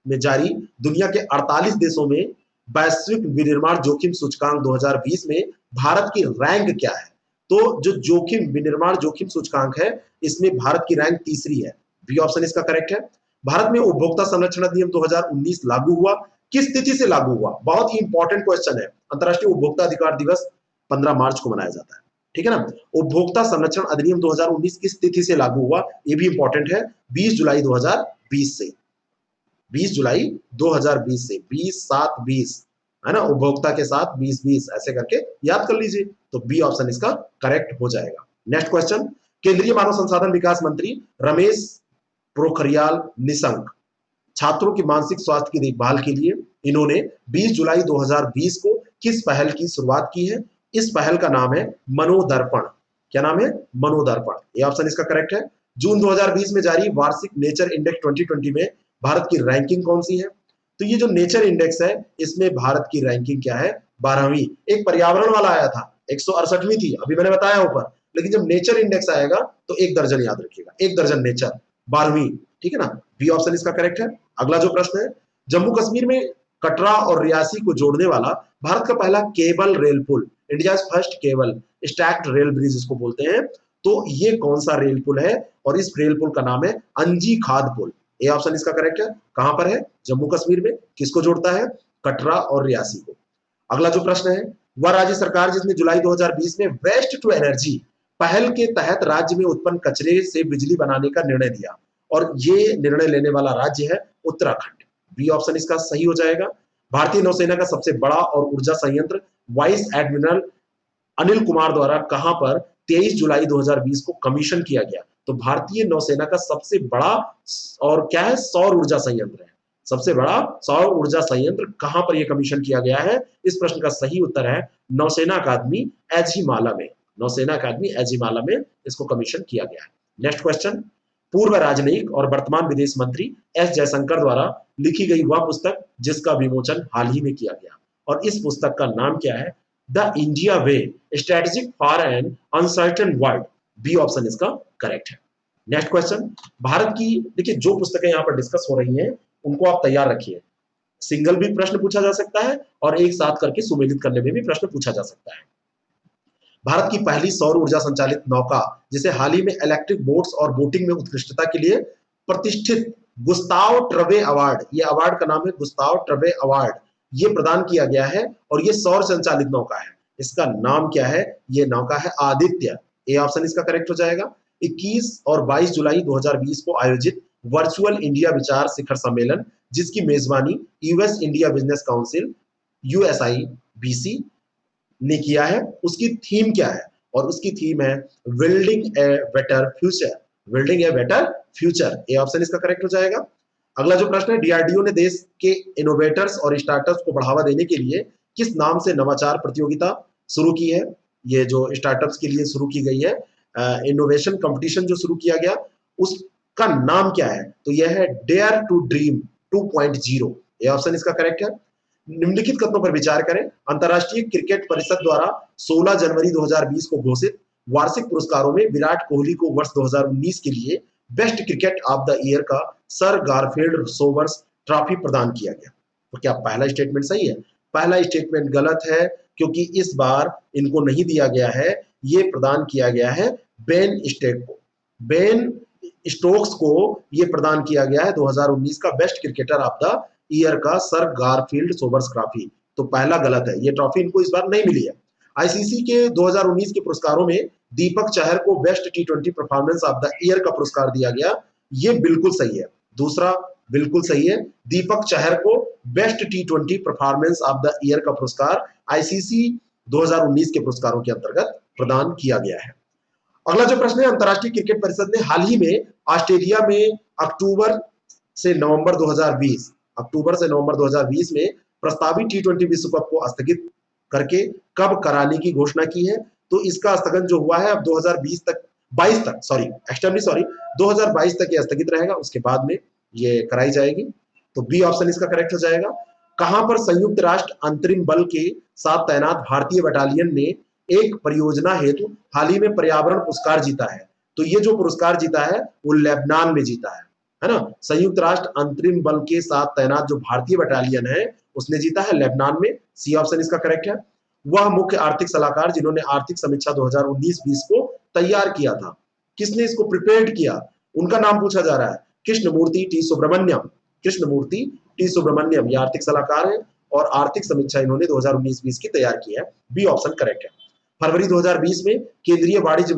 में जारी दुनिया के 48 देशों में वैश्विक विनिर्माण जोखिम सूचकांक 2020 में भारत की रैंक क्या है? तो जो जोखिम विनिर्माण जोखिम सूचकांक है इसमें भारत की रैंक तीसरी है। बी ऑप्शन इसका करेक्ट है। भारत में उपभोक्ता संरक्षण अधिनियम 2019 लागू हुआ, किस तिथि से लागू हुआ? बहुत ही इंपॉर्टेंट क्वेश्चन है। अंतरराष्ट्रीय उपभोक्ता अधिकार दिवस 15 मार्च को मनाया जाता है, ठीक है ना। उपभोक्ता संरक्षण अधिनियम 2019 किस तिथि से लागू हुआ? ये भी इंपॉर्टेंट है। 20 जुलाई 2020 से, 20 जुलाई 2020 से, 20/7/20 है ना, उपभोक्ता के साथ 20/20 ऐसे करके याद कर लीजिए। तो बी ऑप्शन इसका करेक्ट हो जाएगा। नेक्स्ट क्वेश्चन, केंद्रीय मानव संसाधन विकास मंत्री रमेश पोखरियाल निशंक छात्रों की मानसिक स्वास्थ्य की देखभाल के लिए इन्होंने 20 जुलाई 2020 को किस पहल की शुरुआत की है? इस पहल का नाम है मनोदर्पण। क्या नाम है? मनोदर्पण। ये ऑप्शन इसका करेक्ट है। जून 2020 में जारी वार्षिक नेचर इंडेक्स 2020 में भारत की रैंकिंग कौन सी है? तो ये जो नेचर इंडेक्स है इसमें भारत की रैंकिंग क्या है? 12वीं। एक पर्यावरण वाला आया था 168वीं थी, अभी मैंने बताया ऊपर, लेकिन जब नेचर इंडेक्स आएगा तो एक दर्जन याद रखिएगा, एक दर्जन नेचर, 12वीं, ठीक है ना। बी ऑप्शन इसका करेक्ट है। अगला जो प्रश्न है, जम्मू कश्मीर में कटरा और रियासी को जोड़ने वाला भारत का पहला केबल रेल पुल, India first cable stacked rail bridge इसको बोलते हैं, तो ये कौन सा रेल पुल है? और इस रेल पुल का नाम है अंजी खाद पुल। ए ऑप्शन इसका करेक्ट है। कहां पर है? जम्मू कश्मीर में। किसको जोड़ता है? कटरा और रियासी को। अगला जो प्रश्न है, वह राज्य सरकार जिसने जुलाई 2020 में वेस्ट टू एनर्जी पहल के तहत राज्य में उत्पन्न कचरे से बिजली बनाने का निर्णय दिया, और ये निर्णय लेने वाला राज्य है उत्तराखंड। बी ऑप्शन इसका सही हो जाएगा। भारतीय नौसेना का सबसे बड़ा और ऊर्जा संयंत्र वाइस एडमिरल अनिल कुमार द्वारा कहां पर 23 जुलाई 2020 को कमीशन किया गया? तो भारतीय नौसेना का सबसे बड़ा और क्या है? सौर ऊर्जा संयंत्र है। सबसे बड़ा सौर ऊर्जा संयंत्र कहां पर यह कमीशन किया गया है? इस प्रश्न का सही उत्तर है नौसेना अकादमी एझिमाला में। नौसेना अकादमी एझिमाला में इसको कमीशन किया गया है। नेक्स्ट क्वेश्चन, पूर्व राजनयिक और वर्तमान विदेश मंत्री एस जयशंकर द्वारा लिखी गई वह पुस्तक जिसका विमोचन हाल ही में किया गया, और इस पुस्तक का नाम क्या है? The India way, strategic for an uncertain world. B option इसका करेक्ट है। नेक्स्ट क्वेश्चन, भारत की, देखिए जो पुस्तकें यहां पर डिस्कस हो रही हैं उनको आप तैयार रखिए। सिंगल भी प्रश्न पूछा जा सकता है और एक साथ करके सुमेलित करने में भी प्रश्न पूछा जा सकता है। भारत की पहली सौर ऊर्जा संचालित नौका जिसे हाल ही में इलेक्ट्रिक बोट्स और बोटिंग में उत्कृष्टता के लिए प्रतिष्ठित गुस्ताव ट्रबे अवार्ड, ये अवार्ड का नाम है गुस्ताव ट्रबे अवार्ड, ये प्रदान किया गया है और ये सौर संचालित नौका है। इसका नाम क्या है? ये नौका है आदित्य। ए ऑप्शन इसका करेक्ट हो जाएगा। 21 और 22 जुलाई 2020 को आयोजित वर्चुअल इंडिया विचार शिखर सम्मेलन जिसकी मेजबानी US India business council USIBC ने किया है, उसकी थीम क्या है? और उसकी थीम है building a better future. Building a better future. A option इसका करेक्ट हो जाएगा। अगला जो प्रश्न है, डीआरडीओ ने देश के इनोवेटर्स और स्टार्टअप्स को बढ़ावा देने के लिए किस नाम से नवाचार प्रतियोगिता शुरू की है? ये जो स्टार्टअप्स के लिए शुरू की गई है इनोवेशन कंपटीशन जो शुरू किया गया, उसका नाम क्या है? तो यह है डेयर टू ड्रीम 2.0। ये ऑप्शन इसका करेक्ट है। निम्नलिखित कथनों पर विचार करें। अंतरराष्ट्रीय क्रिकेट परिषद द्वारा 16 जनवरी 2020 को घोषित वार्षिक पुरस्कारों में विराट कोहली को वर्ष 2019 के लिए best cricket of the year का सर गारफील्ड सोबर्स ट्रॉफी प्रदान किया गया। तो क्या पहला स्टेटमेंट सही है? पहला स्टेटमेंट गलत है, क्योंकि इस बार इनको नहीं दिया गया है, ये प्रदान किया गया है बेन स्टोक्स को। बेन स्टोक्स को ये प्रदान किया गया है 2019 का best cricketer of the year का सर गारफील्ड सोबर्स ट्रॉफी। तो पहला गलत है, ये ट्रॉफी इनको इस बार नहीं मिली है। आईसीसी के 2019 के पुरस्कारों में दीपक चहर को best T20 performance of the year का पुरस्कार दिया गया, ये बिल्कुल सही है। दूसरा बिल्कुल सही है, दीपक चहर को best T20 performance of the year का पुरस्कार आईसीसी 2019 के पुरस्कारों के अंतर्गत प्रदान किया गया है। अगला जो प्रश्न है, अंतरराष्ट्रीय क्रिकेट परिषद ने हाल ही में ऑस्ट्रेलिया में अक्टूबर से नवंबर 2020 में प्रस्तावित T20 विश्व कप को स्थगित करके कब कराने की घोषणा की है? तो इसका स्थगन जो हुआ है अब 2020 तक 22 तक, सॉरी एक्सटर्मली सॉरी, 2022 तक ये स्थगित रहेगा, उसके बाद में ये कराई जाएगी। तो बी ऑप्शन इसका करेक्ट हो जाएगा। कहां पर संयुक्त राष्ट्र अंतरिम बल के साथ तैनात भारतीय बटालियन ने एक परियोजना हेतु हाल ही में पर्यावरण पुरस्कार जीता है? तो ये जो पुरस्कार जीता है वो लेबनान में जीता है ना। संयुक्त राष्ट्र अंतरिम बल के साथ तैनात जो भारतीय बटालियन है उसने जीता है लेबनान में। सी ऑप्शन इसका करेक्ट है। वह मुख्य आर्थिक सलाहकार जिन्होंने आर्थिक समीक्षा 2019-20 को तैयार किया था, किसने इसको प्रिपेयर्ड किया, उनका नाम पूछा जा रहा है। कृष्णमूर्ति टी सुब्रमण्यम, कृष्णमूर्ति टी सुब्रमण्यम ये आर्थिक सलाहकार है और आर्थिक समीक्षा इन्होंने 2019-20 की तैयार की है। बी ऑप्शन करेक्ट है। फरवरी 2020 में केंद्रीय वाणिज्य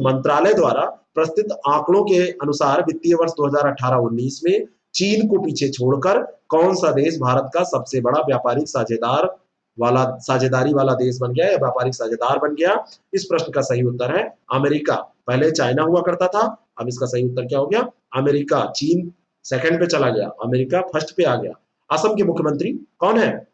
मंत्रालय द्वारा प्रस्तुत आंकड़ों के अनुसार वित्तीय वर्ष 2018-19 में चीन को पीछे छोड़कर कौन सा देश भारत का सबसे बड़ा व्यापारिक साझेदारी वाला देश बन गया या व्यापारिक साझेदार बन गया? इस प्रश्न का सही उत्तर है अमेरिका। पहले चाइना हुआ करता था, अब इसका सही उत्तर क्या हो गया? अमेरिका। चीन सेकंड पे चला गया, अमेरिका फर्स्ट पे आ गया। असम के मुख्यमंत्री कौन है?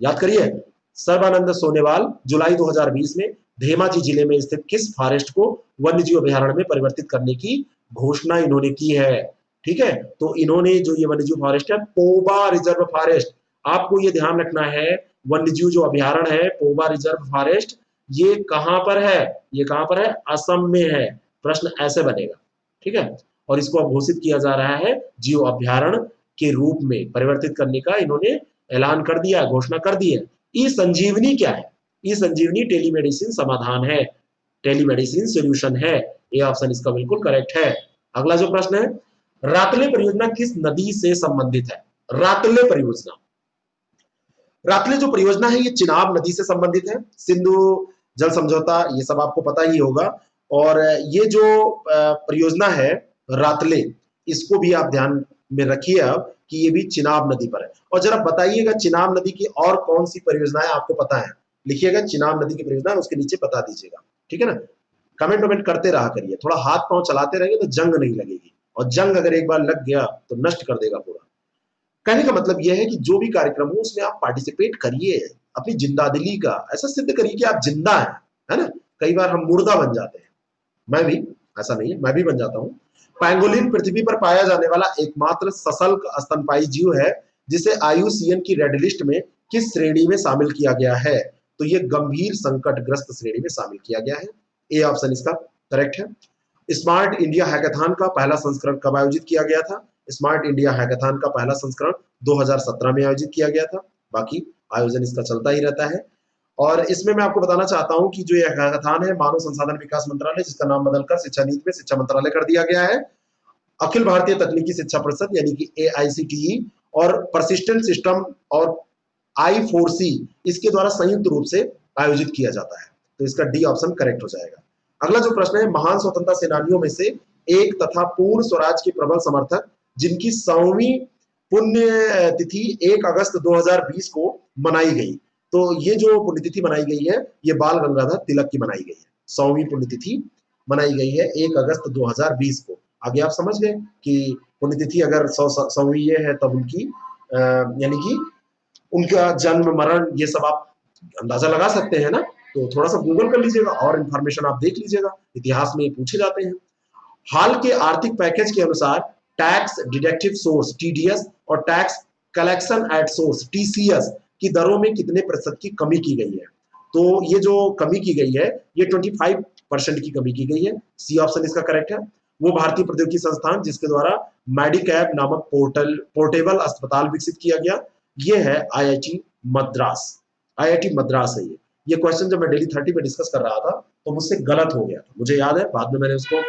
याद करिए, सर्बानंद सोनोवाल। जुलाई 2020 में धेमाजी जिले में स्थित किस फॉरेस्ट को वन्यजीव अभयारण्य में परिवर्तित करने की घोषणा इन्होंने की है? ठीक है, तो इन्होंने जो ये वन्यजीव फॉरेस्ट है, पोबा रिजर्व फॉरेस्ट, आपको ये ध्यान रखना है, वन्यजीव जो अभयारण्य है पोबा रिजर्व फॉरेस्ट, ये कहां पर है? ये कहां पर है? असम में है। प्रश्न ऐसे बनेगा, ठीक है। और इसको अब घोषित किया जा रहा है जीव अभयारण्य के रूप में परिवर्तित करने का इन्होंने ऐलान कर दिया, घोषणा कर दी है। ई संजीवनी क्या है? ई संजीवनी टेलीमेडिसिन समाधान है, टेलीमेडिसिन सॉल्यूशन है। ये ऑप्शन इसका बिल्कुल करेक्ट है। अगला जो प्रश्न है, रातले परियोजना किस नदी से संबंधित है? रातले परियोजना, रातले जो परियोजना है ये चिनाब नदी से संबंधित है। सिंधु जल समझौता ये सब आपको पता ही होगा। और ये जो परियोजना है रातले, इसको भी आप ध्यान में रखिए अब कि ये भी चिनाब नदी पर है। और जरा बताइएगा चिनाब नदी की और कौन सी परियोजनाएं आपको पता है? लिखिएगा चिनाब नदी की परियोजना, उसके नीचे बता दीजिएगा, ठीक है ना। कमेंट वमेंट करते रहा करिए, थोड़ा हाथ पांव चलाते रहेंगे तो जंग नहीं लगेगी, और जंग अगर एक बार लग गया तो नष्ट कर देगा पूरा। कहने का मतलब यह है कि जो भी कार्यक्रम हो उसमें आप पार्टिसिपेट करिए, अपनी जिंदादिली का ऐसा सिद्ध करिए कि आप जिंदा हैं, है ना। कई बार हम मुर्दा बन जाते हैं, मैं भी, ऐसा नहीं है, मैं भी बन जाता हूं। पैंगोलिन पृथ्वी पर पाया जाने वाला एकमात्र सशल्क स्तनपायी जीव है जिसे IUCN की रेड लिस्ट में किस श्रेणी में शामिल किया गया है? तो ये गंभीर संकटग्रस्त श्रेणी में शामिल किया गया है। ए ऑप्शन इसका करेक्ट है। स्मार्ट इंडिया हैकाथॉन का पहला संस्करण कब आयोजित किया गया था? स्मार्ट इंडिया हैकाथॉन का पहला संस्करण 2017 में आयोजित किया गया था। बाकी आयोजन इसका चलता ही रहता है। और इसमें मैं आपको बताना चाहता हूं कि जो ये हैकाथॉन है मानव संसाधन विकास मंत्रालय, जिसका नाम बदलकर शिक्षा नीति में शिक्षा मंत्रालय कर दिया गया है, अखिल भारतीय तकनीकी शिक्षा परिषद यानी कि AICTE और परसिस्टेंट सिस्टम और I4C इसके द्वारा संयुक्त रूप से आयोजित किया जाता है। तो इसका डी ऑप्शन करेक्ट हो जाएगा। अगला जो प्रश्न है, महान स्वतंत्रता सेनानियों में से एक तथा पूर्ण स्वराज के प्रबल समर्थक जिनकी 100वीं पुण्य तिथि 1 अगस्त 2020 को मनाई गई, तो ये जो पुण्यतिथि मनाई गई है ये बाल गंगाधर तिलक की मनाई गई है। 100वीं पुण्यतिथि मनाई गई है 1 अगस्त 2020 को। आगे आप समझ गए कि पुण्यतिथि अगर 100वीं ये है तब उनकी यानी कि उनका जन्म मरण ये सब आप अंदाजा लगा सकते हैं ना। तो थोड़ा सा गूगल कर लीजिएगा और इंफॉर्मेशन आप देख लीजिएगा, इतिहास में पूछे जाते हैं। हाल के आर्थिक पैकेज के अनुसार टैक्स डिडक्टिव सोर्स TDS और tax collection at source TCS की दरों में कितने प्रतिशत की कमी की गई है? तो ये जो कमी की गई है ये 25% की कमी की गई है। सी ऑप्शन इसका करेक्ट है। वो भारतीय प्रौद्योगिकी संस्थान जिसके द्वारा मेडिकैब नामक पोर्टेबल अस्पताल विकसित किया गया, ये है IIT मद्रास। IIT मद्रास है ये क्वेश्चन जब मैं डेली 30 में डिस्कस कर रहा था तो मुझसे गलत हो गया था, मुझे याद है, बाद में मैंने उसको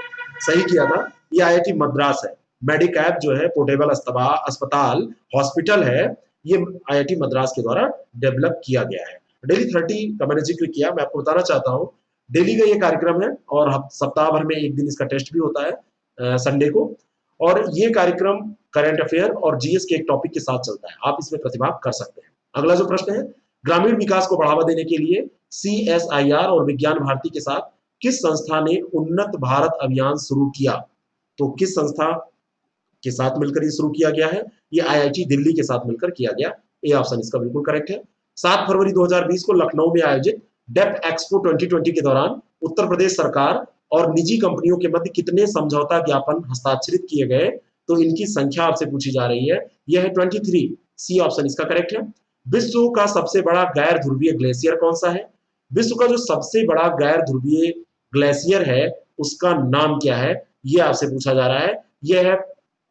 सही किया था। ये IIT मद्रास है। मेडिकैब जो है पोर्टेबल अस्पताल हॉस्पिटल है, ये IIT मद्रास के द्वारा डेवलप किया गया है। डेली 30 का मैंने जिक्र किया, मैं आपको बताना चाहता हूँ डेली का ये कार्यक्रम है और सप्ताह भर में एक दिन इसका टेस्ट भी होता है संडे को। और ये कार्यक्रम करंट अफेयर और GS के एक टॉपिक के साथ चलता है, आप इसमें प्रतिभाग कर सकते हैं। अगला जो प्रश्न है, ग्रामीण विकास को बढ़ावा देने के लिए CSIR और विज्ञान भारती के साथ किस संस्था ने उन्नत भारत अभियान शुरू किया? तो किस संस्था के साथ मिलकर ये शुरू किया गया है? ये IIT दिल्ली के साथ मिलकर किया गया। ए ऑप्शन इसका बिल्कुल करेक्ट है। 7 फरवरी 2020 को लखनऊ में आयोजित डेफ एक्सपो 2020 के दौरान उत्तर प्रदेश सरकार और निजी कंपनियों के मध्य कितने समझौता ज्ञापन हस्ताक्षरित किए गए, तो इनकी संख्या आपसे पूछी जा रही है, यह है 23। सी ऑप्शन इसका करेक्ट है। विश्व का सबसे बड़ा गैर ध्रुवीय ग्लेशियर कौन सा है? विश्व का जो सबसे बड़ा गैर ध्रुवीय ग्लेशियर है उसका नाम क्या है, यह आपसे पूछा जा रहा है। यह है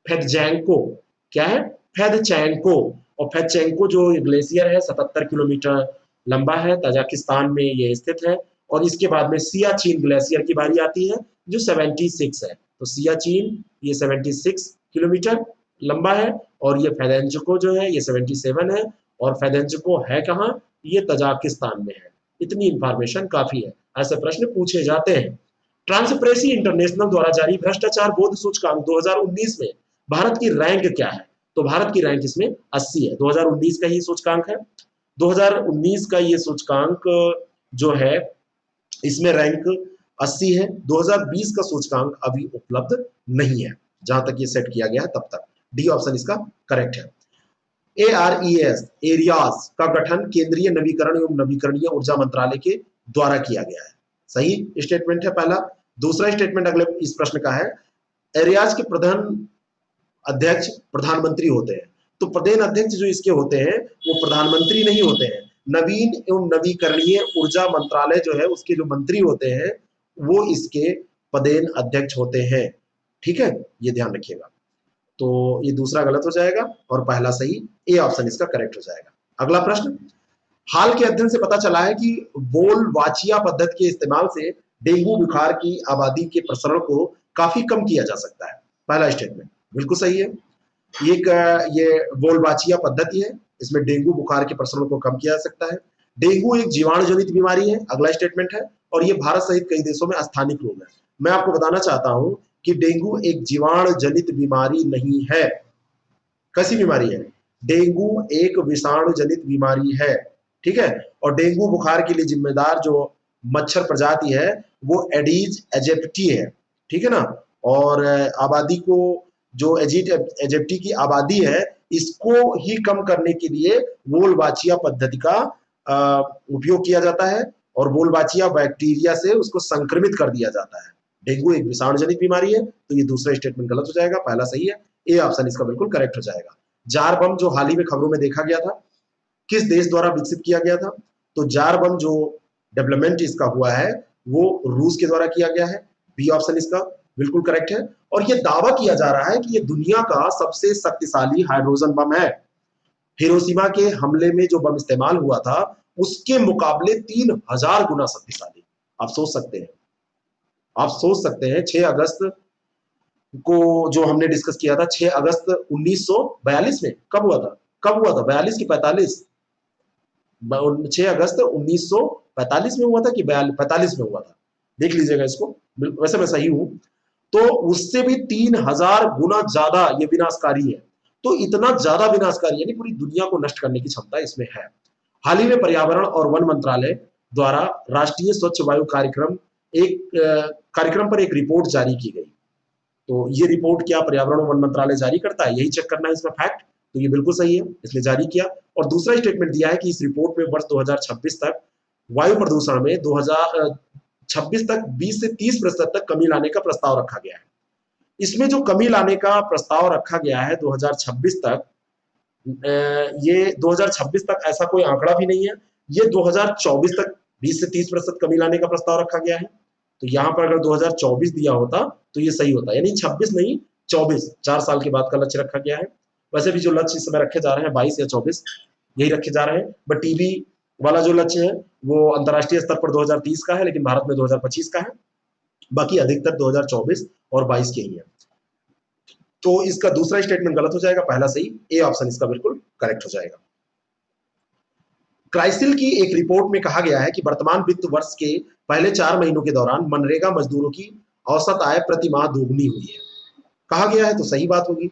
फेदचैंको। क्या है? फेदचैंको। और फेदचैंको जो ग्लेशियर है 77 किलोमीटर लंबा है, ताजिकिस्तान में ये स्थित है। और इसके बाद में सियाचिन ग्लेशियर की बारी आती है जो 76 है। तो सियाचिन ये 76 किलोमीटर लंबा है, और ये फेदेंजुको जो है ये 77 है। और फेदेंजुको है कहाँ? ये तजाकिस्तान में है। इतनी इंफॉर्मेशन काफी है, ऐसे प्रश्न पूछे जाते हैं। ट्रांसपेरेंसी इंटरनेशनल द्वारा जारी भ्रष्टाचार बोध सूचकांक 2019 में भारत की रैंक क्या है? तो भारत की रैंक इसमें 80 है। 2019 का ही सूचकांक है। 2019 का ये सूचकांक जो है इसमें रैंक 80 है। 2020 का सूचकांक अभी उपलब्ध नहीं है, जहां तक ये सेट किया गया है तब तक। डी ऑप्शन इसका करेक्ट है। एआरईएस एरियाज का गठन केंद्रीय नवीकरण एवं नवीकरणीय ऊर्जा मंत्रालय के द्वारा किया गया है। सही स्टेटमेंट है पहला। दूसरा स्टेटमेंट अगले इस प्रश्न का है, एरियाज के प्रधान अध्यक्ष प्रधानमंत्री होते हैं। तो प्रदेश अध्यक्ष जो इसके होते हैं वो प्रधानमंत्री नहीं होते हैं। नवीन एवं नवीकरणीय ऊर्जा मंत्रालय जो है उसके जो मंत्री होते हैं वो इसके पदेन अध्यक्ष होते हैं। ठीक है, ये ध्यान रखिएगा। तो ये दूसरा गलत हो जाएगा और पहला सही, ए ऑप्शन इसका करेक्ट हो जाएगा। अगला प्रश्न, हाल के अध्ययन से पता चला है कि बोलवाचिया पद्धति के इस्तेमाल से डेंगू बुखार की आबादी के प्रसरण को काफी कम किया जा सकता है। पहला स्टेटमेंट बिल्कुल सही है। ये बोलवाचिया पद्धति है, इसमें डेंगू बुखार के प्रसरण को कम किया जा सकता है। डेंगू एक जीवाणु जनित बीमारी है, अगला स्टेटमेंट है, और ये भारत सहित कई देशों में स्थानिक रोग है। मैं आपको बताना चाहता हूं कि डेंगू एक जीवाणु जनित बीमारी नहीं है। कैसी बीमारी है? डेंगू एक विषाणु जनित बीमारी है। ठीक है, और डेंगू बुखार के लिए जिम्मेदार जो मच्छर प्रजाति है वो एडीज एजिप्टी है। ठीक है ना, और आबादी को जो एजिप्टी की आबादी है इसको ही कम करने के लिए बोलवाचिया पद्धति का उपयोग किया जाता है, और बोलवाचिया बैक्टीरिया से उसको संक्रमित कर दिया जाता है। डेंगू एक विषाणु जनित बीमारी है, तो ये दूसरा स्टेटमेंट गलत हो जाएगा, पहला सही है। ए ऑप्शन इसका बिल्कुल करेक्ट हो जाएगा। जार बम जो हाल ही में खबरों में देखा गया था, किस देश द्वारा विकसित किया गया था? तो जार बम जो डेवलपमेंट इसका हुआ है वो रूस के द्वारा किया गया है। बी ऑप्शन इसका बिल्कुल करेक्ट है। और ये दावा किया जा रहा है कि ये दुनिया का सबसे शक्तिशाली हाइड्रोजन बम है। हिरोशिमा के हमले में जो बम इस्तेमाल हुआ था उसके मुकाबले 3000 गुना शक्तिशाली। आप सोच सकते हैं, आप सोच सकते हैं 6 अगस्त को जो हमने डिस्कस किया था, 6 अगस्त 1942 में कब हुआ था? कब हुआ था? 42 की 45? 6 अगस्त 1945 में हुआ था कि 45 में हुआ था? देख लीजिएगा इसको, वैसे मैं सही हूं। तो उससे भी 3000 गुना ज्यादा ये विनाशकारी है। तो इतना ज्यादा विनाशकारी यानी पूरी दुनिया को नष्ट करने की क्षमता इसमें है। हाल ही में पर्यावरण और वन मंत्रालय द्वारा राष्ट्रीय स्वच्छ वायु कार्यक्रम पर एक रिपोर्ट जारी की गई। तो ये रिपोर्ट क्या पर्यावरण और वन मंत्रालय जारी करता है? यही चेक करना है इसमें फैक्ट। तो ये बिल्कुल सही है, इसलिए जारी किया। और दूसरा स्टेटमेंट दिया है कि इस रिपोर्ट में वर्ष 2026 तक वायु प्रदूषण में 2026 तक 20 से 30% तक कमी लाने का प्रस्ताव रखा गया है। इसमें जो कमी लाने का प्रस्ताव रखा गया है 2026 तक, ये 2026 तक ऐसा कोई आंकड़ा भी नहीं है। ये 2024 तक 20 से 30% कमी लाने का प्रस्ताव रखा गया है। तो यहां पर अगर 2024 दिया होता तो ये सही होता, यानी 26 नहीं 24, 4 साल के बाद का लक्ष्य रखा गया है। वैसे भी जो लक्ष्य इस समय रखे जा रहे हैं 22 या 24 यही रखे जा रहे हैं, बट टीबी वाला जो लक्ष्य है वो अंतरराष्ट्रीय स्तर पर 2030 का है, लेकिन भारत में 2025 का है। बाकी अधिकतर 2024 और 22 के ही है। तो इसका दूसरा स्टेटमेंट गलत हो जाएगा, पहला सही, ए ऑप्शन इसका बिल्कुल करेक्ट हो जाएगा। क्राइसिल की एक रिपोर्ट में कहा गया है कि वर्तमान वित्त वर्ष के पहले 4 महीनों के दौरान मनरेगा मजदूरों की औसत आय प्रति माह दोगुनी हुई है। कहा गया है तो सही बात होगी,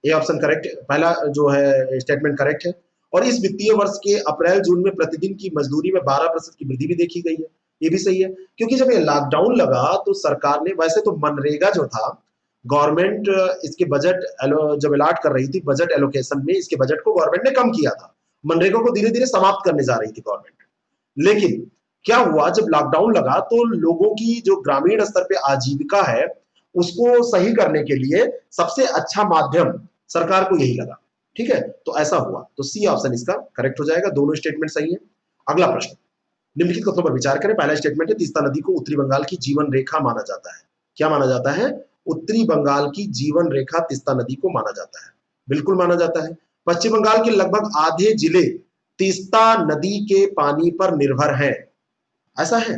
ए ऑप्शन करेक्ट, पहला जो है स्टेटमेंट करेक्ट है। और इस वित्तीय वर्ष के अप्रैल जून में प्रतिदिन की मजदूरी में 12% की वृद्धि भी देखी गई है, ये भी सही है। क्योंकि जब ये लॉकडाउन लगा तो सरकार ने, वैसे तो मनरेगा जो था गवर्नमेंट इसके बजट जब अलॉट कर रही थी, बजट एलोकेशन में इसके बजट को गवर्नमेंट ने कम किया था, मनरेगा को धीरे धीरे समाप्त करने जा रही थी गवर्नमेंट। लेकिन क्या हुआ, जब लॉकडाउन लगा तो लोगों की जो ग्रामीण स्तर पे आजीविका है उसको सही करने के लिए सबसे अच्छा माध्यम सरकार को यही लगा। ठीक है, तो ऐसा हुआ, तो सी ऑप्शन इसका करेक्ट हो जाएगा। दोनों स्टेटमेंट सही है। अगला प्रश्न, निम्नलिखित कथनों पर विचार करें। पहला स्टेटमेंट है, तीस्ता नदी को उत्तरी बंगाल की जीवन रेखा माना जाता है। क्या माना जाता है? उत्तरी बंगाल की जीवन रेखा तीस्ता नदी को माना जाता है। बिल्कुल माना जाता है। पश्चिम बंगाल के लगभग आधे जिले तीस्ता नदी के पानी पर निर्भर हैं। ऐसा है,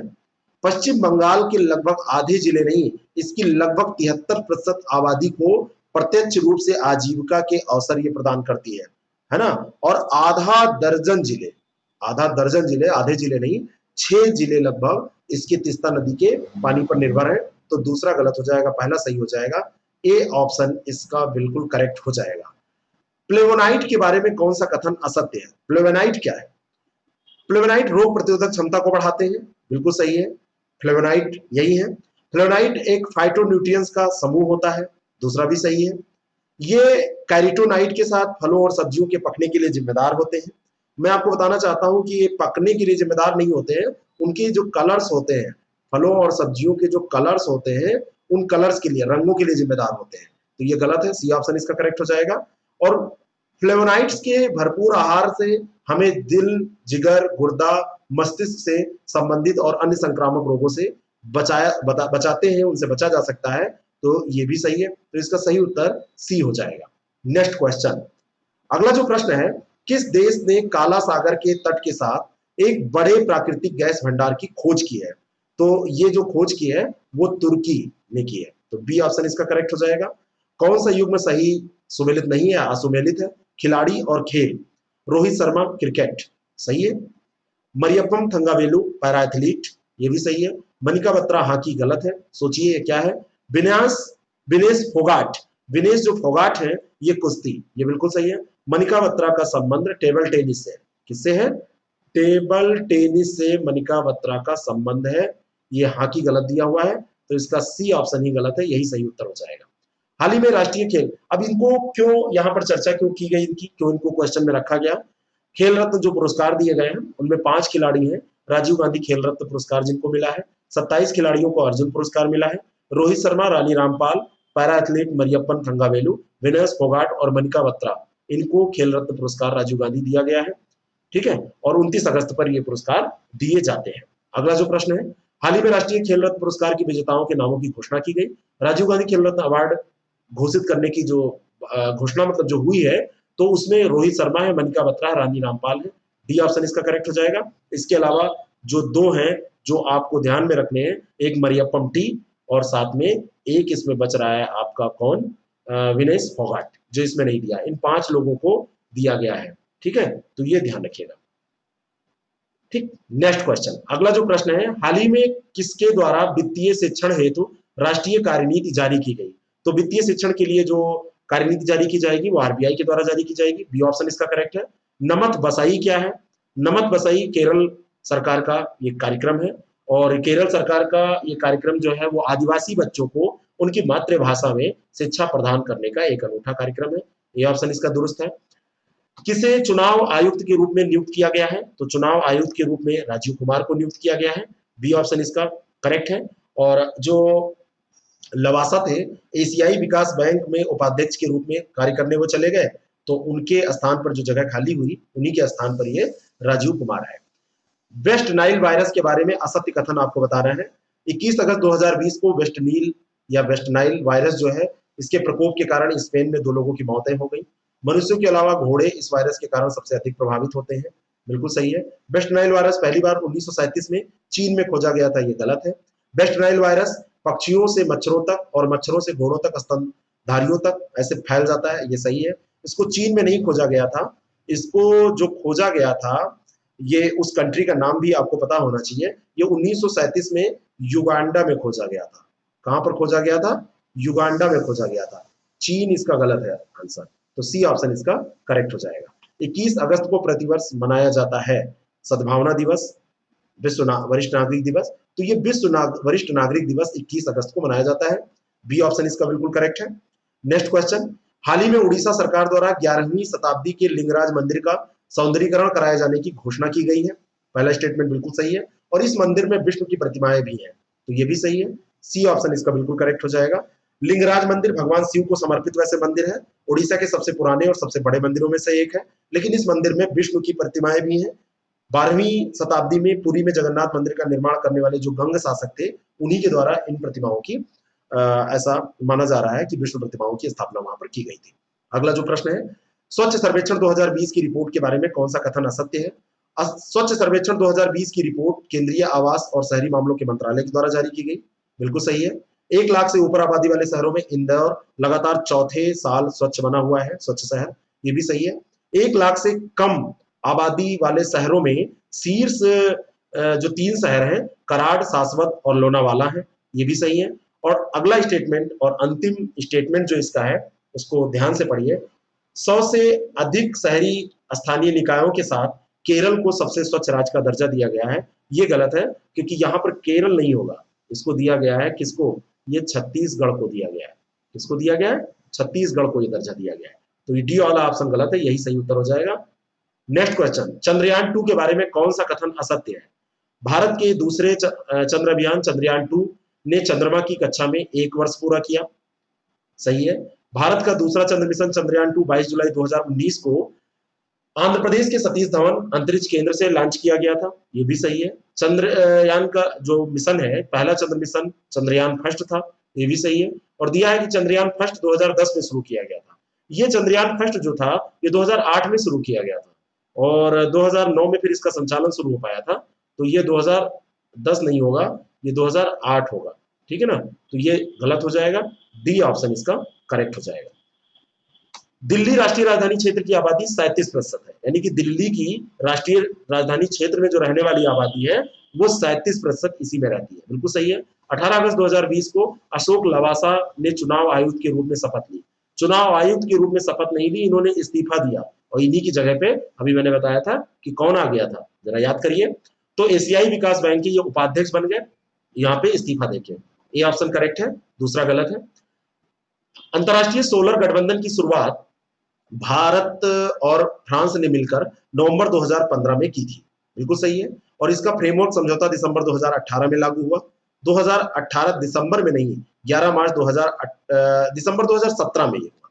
पश्चिम बंगाल के लगभग आधे जिले नहीं, इसकी लगभग 73% आबादी को प्रत्यक्ष रूप से आजीविका के अवसर ये प्रदान करती है ना। और आधा दर्जन जिले, आधे जिले नहीं, 6 जिले लगभग इसके तीस्ता नदी के पानी पर निर्भर है। तो दूसरा गलत हो जाएगा, पहला सही हो जाएगा। ए ऑप्शन इसका बिल्कुल करेक्ट हो जाएगा। फ्लेवोनाइट के बारे में कौन सा कथन असत्य है? फ्लेवोनाइट क्या है? फ्लेवोनाइट रोग प्रतिरोधक क्षमता को बढ़ाते हैं, बिल्कुल सही है। फ्लेवोनाइट यही है। फ्लेवोनाइट एक फाइटोन्यूट्रिएंट्स का समूह होता है, दूसरा भी सही है। ये कैरोटीनॉइड के साथ फलों और सब्जियों के पकने के लिए जिम्मेदार होते हैं। मैं आपको बताना चाहता हूं कि ये पकने के लिए जिम्मेदार नहीं होते हैं, उनके जो कलर्स होते हैं, फलों और सब्जियों के जो कलर्स होते हैं, उन कलर्स के लिए, रंगों के लिए जिम्मेदार होते हैं। तो ये गलत है, सी ऑप्शन इसका करेक्ट हो जाएगा। और फ्लेवोनाइड्स के भरपूर आहार से हमें दिल, जिगर, गुर्दा, मस्तिष्क से संबंधित और अन्य संक्रामक रोगों से बचाते हैं, उनसे बचा जा सकता है। तो ये भी सही है, तो इसका सही उत्तर सी हो जाएगा। नेक्स्ट क्वेश्चन, अगला जो प्रश्न है, किस देश ने काला सागर के तट के साथ एक बड़े प्राकृतिक गैस भंडार की खोज की है? तो ये जो खोज की है वो तुर्की ने की है। तो बी ऑप्शन इसका करेक्ट हो जाएगा। कौन सा युग्म सही सुमेलित नहीं है, असुमेलित है? खिलाड़ी और खेल, रोहित शर्मा क्रिकेट सही है। मरियप्पम थंगावेलु पैरा एथलीट, ये भी सही है। मनिका बत्रा हॉकी गलत है। सोचिए ये क्या है? विन्यास विनेश फोगाट, विनेश जो फोगाट है ये कुश्ती, ये बिल्कुल सही है। मनिका बत्रा का संबंध टेबल टेनिस से, किससे है? टेबल टेनिस से मनिका बत्रा का संबंध है। ये हॉकी गलत दिया हुआ है, तो इसका सी ऑप्शन ही गलत है, यही सही उत्तर हो जाएगा। हाल ही में राष्ट्रीय खेल, अब इनको क्यों यहाँ पर चर्चा क्यों की गई, इनकी क्यों इनको क्वेश्चन में रखा गया? खेल रत्न जो पुरस्कार दिए गए हैं उनमें 5 खिलाड़ी हैं। राजीव गांधी खेल रत्न पुरस्कार जिनको मिला है, 27 खिलाड़ियों को अर्जुन पुरस्कार मिला है। रोहित शर्मा, रानी रामपाल, पैरा एथलीट मरियप्पन थंगावेलु, विनेश फोगाट और मनिका बत्रा, इनको खेल रत्न पुरस्कार राजीव गांधी दिया गया है। ठीक है, और 29 अगस्त पर ये पुरस्कार दिए जाते हैं। अगला जो प्रश्न है, हाल ही में राष्ट्रीय खेल रत्न पुरस्कार के विजेताओं के नामों की घोषणा की गई। राजीव गांधी खेल रत्न अवार्ड घोषित करने की जो घोषणा मतलब जो हुई है, तो उसमें रोहित शर्मा है, मनिका बत्रा है, रानी रामपाल है। डी ऑप्शन इसका करेक्ट हो जाएगा। इसके अलावा जो 2 हैं जो आपको ध्यान में रखने हैं, एक मरियप्पम टी और साथ में एक इसमें बच रहा है आपका कौन, विनेश फोगाट, जो इसमें नहीं दिया। इन 5 लोगों को दिया गया है। ठीक है, तो ये ध्यान रखिएगा। ठीक, नेक्स्ट क्वेश्चन, अगला जो प्रश्न है, हाल ही में किसके द्वारा वित्तीय शिक्षण हेतु राष्ट्रीय कार्यनीति जारी की गई? तो वित्तीय शिक्षण के लिए जो कार्यनीति जारी की जाएगी वो आरबीआई के द्वारा जारी की जाएगी। बी ऑप्शन इसका करेक्ट है। नमत बसाई क्या है? नमत बसाई केरल सरकार का ये कार्यक्रम है, और केरल सरकार का ये कार्यक्रम जो है वो आदिवासी बच्चों को उनकी मातृभाषा में शिक्षा प्रदान करने का एक अनूठा कार्यक्रम है। ये ऑप्शन इसका दुरुस्त है। किसे चुनाव आयुक्त के रूप में नियुक्त किया गया है? तो चुनाव आयुक्त के रूप में राजीव कुमार को नियुक्त किया गया है। बी ऑप्शन इसका करेक्ट है। और जो लवासा थे, एशियाई विकास बैंक में उपाध्यक्ष के रूप में कार्य करने वो चले गए, तो उनके स्थान पर जो जगह खाली हुई, उन्हीं के स्थान पर ये राजीव कुमार है। वेस्ट नाइल वायरस के बारे में असत्य कथन आपको बता रहे हैं। 21 अगस्त 2020 को वेस्ट नील या वेस्ट नाइल वायरस जो है, इसके प्रकोप के कारण स्पेन में 2 लोगों की मौतें हो गई। मनुष्यों के अलावा घोड़े इस वायरस के कारण सबसे अधिक प्रभावित होते हैं, बिल्कुल सही है। वेस्ट नाइल वायरस पहली बार 1937 में चीन में खोजा गया था, ये गलत है। वेस्ट नाइल वायरस पक्षियों से मच्छरों तक और मच्छरों से घोड़ों तक, स्तनधारियों तक ऐसे फैल जाता है, ये सही है। इसको चीन में नहीं खोजा गया था, इसको जो खोजा गया था, ये उस कंट्री का नाम भी आपको पता होना चाहिए। ये 1937 में युगांडा में खोजा गया था। कहां पर खोजा गया था? युगांडा में खोजा गया था। चीन इसका गलत है आंसर, तो सी ऑप्शन इसका करेक्ट हो जाएगा। 21 अगस्त को प्रतिवर्ष मनाया जाता है सद्भावना दिवस, विश्व वरिष्ठ नागरिक दिवस। तो ये विश्व वरिष्ठ नागरिक दिवस 21 अगस्त को मनाया जाता है। बी ऑप्शन इसका बिल्कुल करेक्ट है। नेक्स्ट क्वेश्चन, हाल ही में उड़ीसा सरकार द्वारा 11वीं शताब्दी के लिंगराज मंदिर का सौंदर्यीकरण कराए जाने की घोषणा की गई है। पहला स्टेटमेंट बिल्कुल सही है। और इस मंदिर में विष्णु की प्रतिमाएं भी हैं, तो ये भी सही है, सी ऑप्शन इसका बिल्कुल करेक्ट हो जाएगा। लिंगराज मंदिर भगवान शिव को समर्पित वैसे मंदिर है, उड़ीसा के सबसे पुराने और सबसे बड़े मंदिरों में से एक है, लेकिन इस मंदिर में विष्णु की प्रतिमाएं भी हैं। 12वीं शताब्दी में पुरी में जगन्नाथ मंदिर का निर्माण करने वाले जो गंग शासक थे, उन्हीं के द्वारा इन प्रतिमाओं की ऐसा माना जा रहा है कि विष्णु प्रतिमाओं की स्थापना वहां पर की गई थी। अगला जो प्रश्न है, स्वच्छ सर्वेक्षण 2020 की रिपोर्ट के बारे में कौन सा कथन असत्य है? स्वच्छ सर्वेक्षण 2020 की रिपोर्ट केंद्रीय आवास और शहरी मामलों के मंत्रालय के द्वारा जारी की गई, बिल्कुल सही है। 1 लाख से ऊपर आबादी वाले शहरों में इंदौर लगातार चौथे साल स्वच्छ बना हुआ है, स्वच्छ शहर, ये भी सही है। 1 लाख से कम आबादी वाले शहरों में शीर्ष जो 3 शहर हैं, कराड़, सासवत और लोनावाला है, ये भी सही है। और अगला स्टेटमेंट और अंतिम स्टेटमेंट जो इसका है, उसको ध्यान से पढ़िए। 100 से अधिक शहरी स्थानीय निकायों के साथ केरल को सबसे स्वच्छ राज्य का दर्जा दिया गया है, ये गलत है, क्योंकि यहाँ पर केरल नहीं होगा, इसको दिया गया है किसको? ये छत्तीसगढ़ को दिया गया है। किसको दिया गया है? छत्तीसगढ़ को ये दर्जा दिया गया है। तो ये डी वाला ऑप्शन गलत है, यही सही उत्तर हो जाएगा। नेक्स्ट क्वेश्चन, चंद्रयान 2 के बारे में कौन सा कथन असत्य है? भारत के दूसरे चंद्र अभियान चंद्रयान 2 ने चंद्रमा की कक्षा में 1 वर्ष पूरा किया, सही है। भारत का दूसरा चंद्र मिशन चंद्रयान 2 22 जुलाई 2019 को आंध्र प्रदेश के सतीश धवन अंतरिक्ष केंद्र से लॉन्च किया गया था, ये भी सही है। चंद्रयान का जो मिशन है, पहला चंद्र मिशन चंद्रयान फर्स्ट था, ये भी सही है। और दिया है कि चंद्रयान फर्स्ट 2010 में शुरू किया गया था। ये चंद्रयान फर्स्ट जो था, ये 2008 में शुरू किया गया था और 2009 में फिर इसका संचालन शुरू हो पाया था, तो ये 2010 नहीं होगा, ये 2008 होगा, ठीक है ना। तो ये गलत हो जाएगा, डी ऑप्शन इसका करेक्ट हो जाएगा। दिल्ली राष्ट्रीय राजधानी क्षेत्र की आबादी 37% है, यानी कि दिल्ली की राष्ट्रीय राजधानी क्षेत्र में जो रहने वाली आबादी है वो 37% इसी में रहती है, बिल्कुल सही है। 18 अगस्त 2020 को अशोक लवासा ने चुनाव आयुक्त के रूप में शपथ ली। चुनाव आयुक्त के रूप में शपथ नहीं ली, इन्होंने इस्तीफा दिया और इन्हीं की जगह पे अभी मैंने बताया था कि कौन आ गया था, जरा याद करिए। तो एशियाई विकास बैंक के ये उपाध्यक्ष बन गए, यहाँ पे इस्तीफा देके। ये ऑप्शन करेक्ट है, दूसरा गलत है। अंतरराष्ट्रीय सोलर गठबंधन की शुरुआत भारत और फ्रांस ने मिलकर नवंबर 2015 में की थी, बिल्कुल सही है। और इसका फ्रेमवर्क समझौता दिसंबर 2018 में लागू हुआ। 2018 दिसंबर में नहीं, 11 मार्च दिसंबर 2017 में ये हुआ,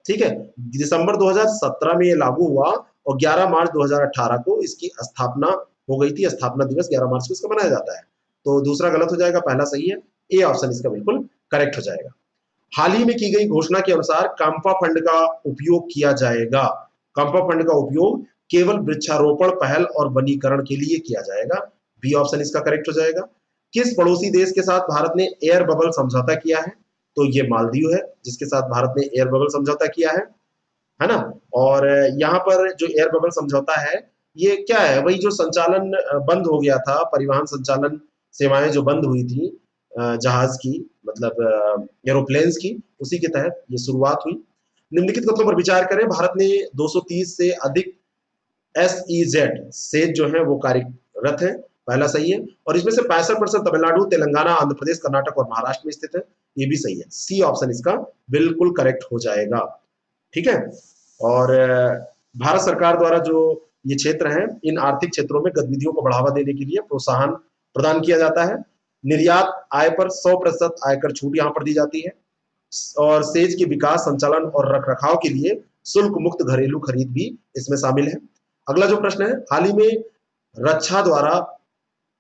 ठीक है। दिसंबर 2017 में ये लागू हुआ और 11 मार्च 2018 को इसकी स्थापना हो गई थी। स्थापना दिवस 11 मार्च को इसका मनाया जाता है। तो दूसरा गलत हो जाएगा, पहला सही है। ए ऑप्शन इसका बिल्कुल करेक्ट हो जाएगा। हाल ही में की गई घोषणा के अनुसार काम्पा फंड का उपयोग किया जाएगा। काम्पा फंड का उपयोग केवल वृक्षारोपण पहल और वनीकरण के लिए किया जाएगा, बी ऑप्शन इसका करेक्ट हो जाएगा। किस पड़ोसी देश के साथ भारत ने एयर बबल समझौता किया है? तो ये मालदीव है, जिसके साथ भारत ने एयर बबल समझौता किया है ना। और यहाँ पर जो एयर बबल समझौता है, ये क्या है? वही जो संचालन बंद हो गया था, परिवहन संचालन सेवाएं जो बंद हुई थी जहाज की, मतलब एरोप्लेन्स की, उसी के तहत ये शुरुआत हुई। निम्नलिखित कथनों पर विचार करें। भारत ने 230 से अधिक SEZ सेज जो है वो कार्यरत है, पहला सही है। और इसमें से 65% तमिलनाडु, तेलंगाना, आंध्र प्रदेश, कर्नाटक और महाराष्ट्र में स्थित है, ये भी सही है। सी ऑप्शन इसका बिल्कुल करेक्ट हो जाएगा, ठीक है। और भारत सरकार द्वारा जो ये क्षेत्र है, इन आर्थिक क्षेत्रों में गतिविधियों को बढ़ावा देने के लिए प्रोत्साहन प्रदान किया जाता है। निर्यात आय पर 100% आयकर छूट यहाँ पर दी जाती है और सेज के विकास, संचालन और रखरखाव के लिए शुल्क मुक्त घरेलू खरीद भी इसमें शामिल है। अगला जो प्रश्न है, हाल ही में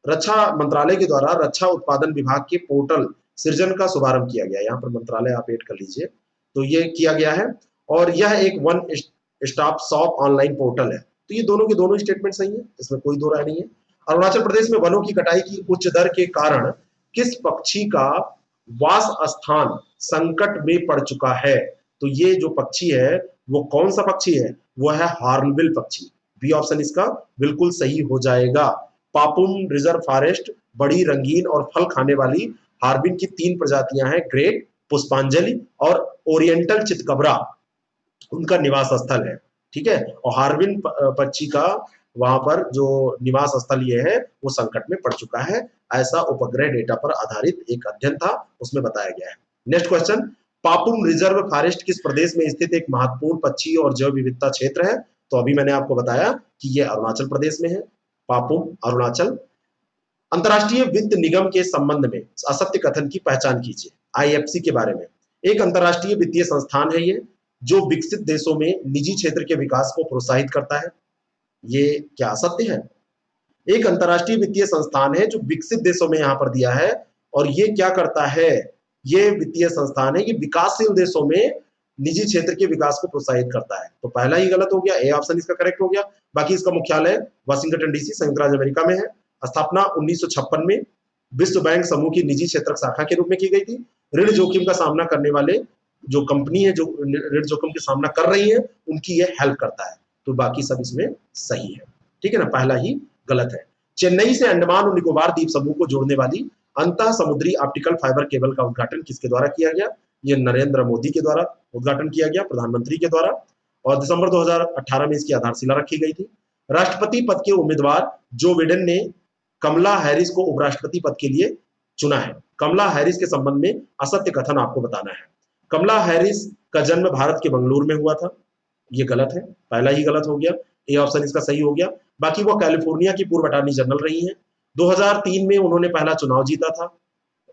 रक्षा मंत्रालय के द्वारा रक्षा उत्पादन विभाग के पोर्टल सृजन का शुभारंभ किया गया। यहाँ पर मंत्रालय आप ऐड कर लीजिए, तो ये किया गया है और यह एक one stop shop online portal है। तो ये दोनों के दोनों स्टेटमेंट सही है, इसमें कोई दो राय नहीं है। अरुणाचल प्रदेश में वनों की कटाई की उच्च दर के कारण किस पक्षी का वास स्थान संकट में पड़ चुका है? तो ये जो पक्षी है वो कौन सा पक्षी है? वो है हॉर्नबिल पक्षी, बी ऑप्शन इसका बिल्कुल सही हो जाएगा। पापुम रिजर्व फॉरेस्ट बड़ी, रंगीन और फल खाने वाली हॉर्नबिल की 3 प्रजातियां हैं, ग्रेट, पुष्पांजलि और ओरिएंटल चितकबरा, उनका निवास स्थल है, ठीक है। और हॉर्नबिल पक्षी का वहां पर जो निवास स्थल ये है वो संकट में पड़ चुका है, ऐसा उपग्रह डेटा पर आधारित एक अध्ययन था, उसमें बताया गया है। Next question, Papum reserve forest किस प्रदेश में स्थित एक महत्वपूर्ण पक्षी और जैव विविधता क्षेत्र है? तो अभी मैंने आपको बताया कि ये अरुणाचल प्रदेश में है, पापुम अरुणाचल। अंतर्राष्ट्रीय वित्त निगम के संबंध में असत्य कथन की पहचान कीजिए। आईएफसी के बारे में, एक अंतर्राष्ट्रीय वित्तीय संस्थान है ये, जो विकसित देशों में निजी क्षेत्र के विकास को प्रोत्साहित करता है। ये क्या असत्य है? एक अंतर्राष्ट्रीय वित्तीय संस्थान है जो विकसित देशों में यहां पर दिया है, और ये क्या करता है? ये वित्तीय संस्थान है, ये विकासशील देशों में निजी क्षेत्र के विकास को प्रोत्साहित करता है। तो पहला ही गलत हो गया, ए ऑप्शन इसका करेक्ट हो गया। बाकी इसका मुख्यालय वाशिंगटन डीसी, संयुक्त राज्य अमेरिका में है। स्थापना 1956 में विश्व बैंक समूह की निजी क्षेत्र शाखा के रूप में की गई थी। ऋण जोखिम का सामना करने वाले जो कंपनी है, जो ऋण जोखिम का सामना कर रही है, उनकी ये हेल्प करता है। तो बाकी सब इसमें सही है, ठीक है ना, पहला ही गलत है। चेन्नई से अंडमान और निकोबार द्वीप समूह को जोड़ने वाली अंतः समुद्री ऑप्टिकल फाइबर केबल का उद्घाटन किसके द्वारा किया गया? ये नरेंद्र मोदी के द्वारा उद्घाटन किया गया, प्रधानमंत्री के द्वारा, और दिसंबर 2018 में इसकी आधारशिला रखी गई थी। राष्ट्रपति पद के उम्मीदवार जो बिडेन ने कमला हैरिस को उपराष्ट्रपति पद के लिए चुना है। कमला हैरिस के संबंध में असत्य कथन आपको बताना है। कमला हैरिस का जन्म भारत के बंगलुरु में हुआ था, ये गलत है, पहला ही गलत हो गया। ए ऑप्शन इसका सही हो गया। बाकी वो कैलिफोर्निया की पूर्व अटॉर्नी जनरल रही हैं। 2003 में उन्होंने पहला चुनाव जीता था।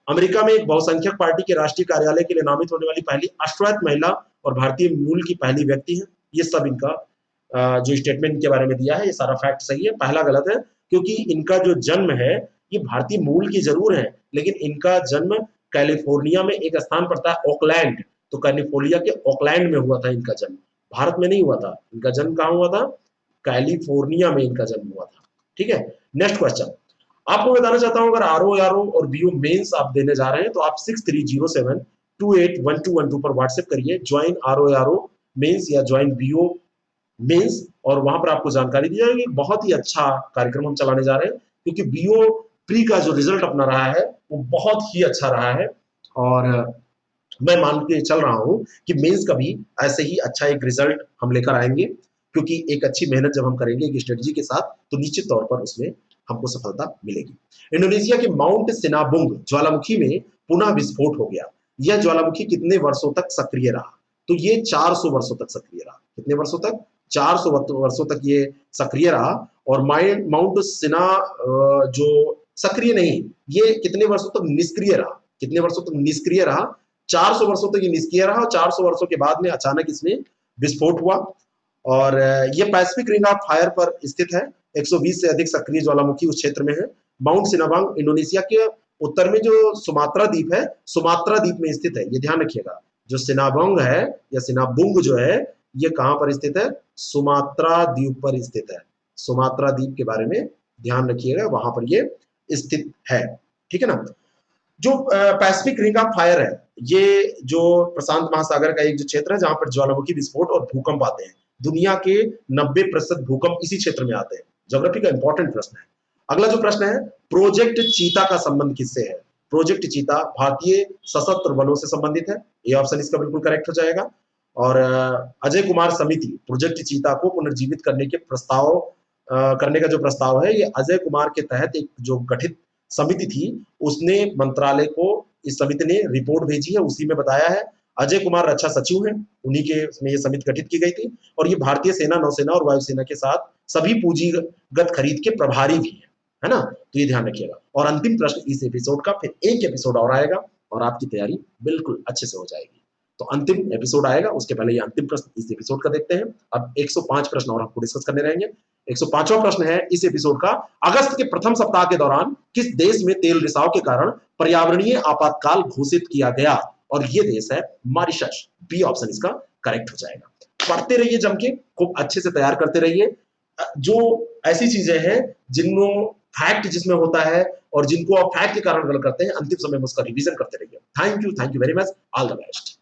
अमेरिका में एक बहुसंख्यक पार्टी के राष्ट्रीय कार्यालय के लिए नामित होने वाली पहली अश्वेत महिला और भारतीय मूल की पहली व्यक्ति है। ये सब इनका जो स्टेटमेंट के बारे में दिया है, ये सारा फैक्ट सही है। पहला गलत है, क्योंकि इनका जो जन्म है ये भारतीय मूल की जरूर है, लेकिन इनका जन्म कैलिफोर्निया में एक स्थान पड़ता है ओकलैंड, तो कैलिफोर्निया के ओकलैंड में हुआ था इनका जन्म, भारत में नहीं हुआ था। इनका जन्म कहाँ हुआ था? कैलिफोर्निया में इनका जन्म हुआ था, ठीक है। नेक्स्ट क्वेश्चन आपको बताना चाहता हूं, अगर आरओ और बीओ मेंस आप देने जा रहे हैं तो आप 6307281212 पर व्हाट्सएप करिए, ज्वाइन आरओ मेंस या ज्वाइन बीओ मेंस, और वहां पर आपको जानकारी दी जाएगी। बहुत ही अच्छा कार्यक्रम हम चलाने जा रहे हैं, क्योंकि बीओ प्री का जो रिजल्ट अपना रहा है वो बहुत ही अच्छा रहा है, और मैं मान के चल रहा हूं कि मेंस का भी ऐसे ही अच्छा एक रिजल्ट हम लेकर आएंगे, क्योंकि एक अच्छी मेहनत जब हम करेंगे एक स्ट्रेटजी के साथ, तो निश्चित तौर पर उसमें हमको सफलता मिलेगी। इंडोनेशिया के माउंट सिनाबुंग ज्वालामुखी में पुनः विस्फोट हो गया। यह ज्वालामुखी कितने वर्षों तक सक्रिय रहा? तो ये 400 वर्षों तक सक्रिय रहा। कितने वर्षों तक? 400 वर्षों तक ये सक्रिय रहा। और माउंट सिना जो सक्रिय नहीं, ये कितने वर्षों तक निष्क्रिय रहा? कितने वर्षों तक निष्क्रिय रहा? 400 वर्षों तक ये निष्क्रिय रहा। 400 वर्षों के बाद में अचानक इसमें विस्फोट हुआ, और ये पैसिफिक रिंग ऑफ फायर पर स्थित है। 120 से अधिक सक्रिय ज्वालामुखी उस क्षेत्र में है। माउंट सिनाबांग इंडोनेशिया के उत्तर में जो सुमात्रा द्वीप है, सुमात्रा द्वीप में स्थित है, ये ध्यान रखिएगा। जो सिनाबंग है या सिनाबुंग जो है, ये कहां पर स्थित है? सुमात्रा द्वीप पर स्थित है। सुमात्रा द्वीप के बारे में ध्यान रखिएगा, वहां पर ये स्थित है, ठीक है ना। जो पैसिफिक रिंग ऑफ फायर है, ये जो प्रशांत महासागर का एक जो क्षेत्र है जहां पर ज्वालामुखी विस्फोट और भूकंप आते हैं। दुनिया के 90% भूकंप इसी क्षेत्र में आते हैं। ज्योग्राफी का इंपॉर्टेंट प्रश्न है। अगला जो प्रश्न है, प्रोजेक्ट चीता का संबंध किससे है? प्रोजेक्ट चीता भारतीय सशस्त्र बलों से संबंधित है। ये ऑप्शन इसका बिल्कुल करेक्ट हो जाएगा। और अजय कुमार समिति प्रोजेक्ट चीता को पुनर्जीवित करने के प्रस्ताव करने का जो प्रस्ताव है, ये अजय कुमार के तहत एक जो गठित समिति थी, उसने मंत्रालय को, इस समिति ने रिपोर्ट भेजी है, उसी में बताया है। अजय कुमार रक्षा सचिव हैं, उन्हीं के उसमें ये समिति गठित की गई थी, और ये भारतीय सेना, नौसेना और वायुसेना के साथ सभी पूंजीगत खरीद के प्रभारी भी है ना। तो ये ध्यान रखिएगा। और अंतिम प्रश्न इस एपिसोड का, फिर एक एपिसोड और आएगा और आपकी तैयारी बिल्कुल अच्छे से हो जाएगी। तो अंतिम एपिसोड आएगा, उसके पहले ये अंतिम प्रश्न इस एपिसोड का देखते हैं। अब 105 प्रश्न और हमको डिस्कस करने रहेंगे। 105वां प्रश्न है इस एपिसोड का, अगस्त के प्रथम सप्ताह के दौरान किस देश में तेल रिसाव के कारण पर्यावरणीय आपातकाल घोषित किया गया? और ये देश है मॉरिशस। बी ऑप्शन इसका करेक्ट हो जाएगा। पढ़ते रहिए जम के, खूब अच्छे से तैयार करते रहिए। जो ऐसी चीजें हैं जिनको फैक्ट जिसमें होता है और जिनको आप फैक्ट के कारण गलत करते हैं, अंतिम समय में उसका रिवीजन करते रहिए। Thank you very much, all the best.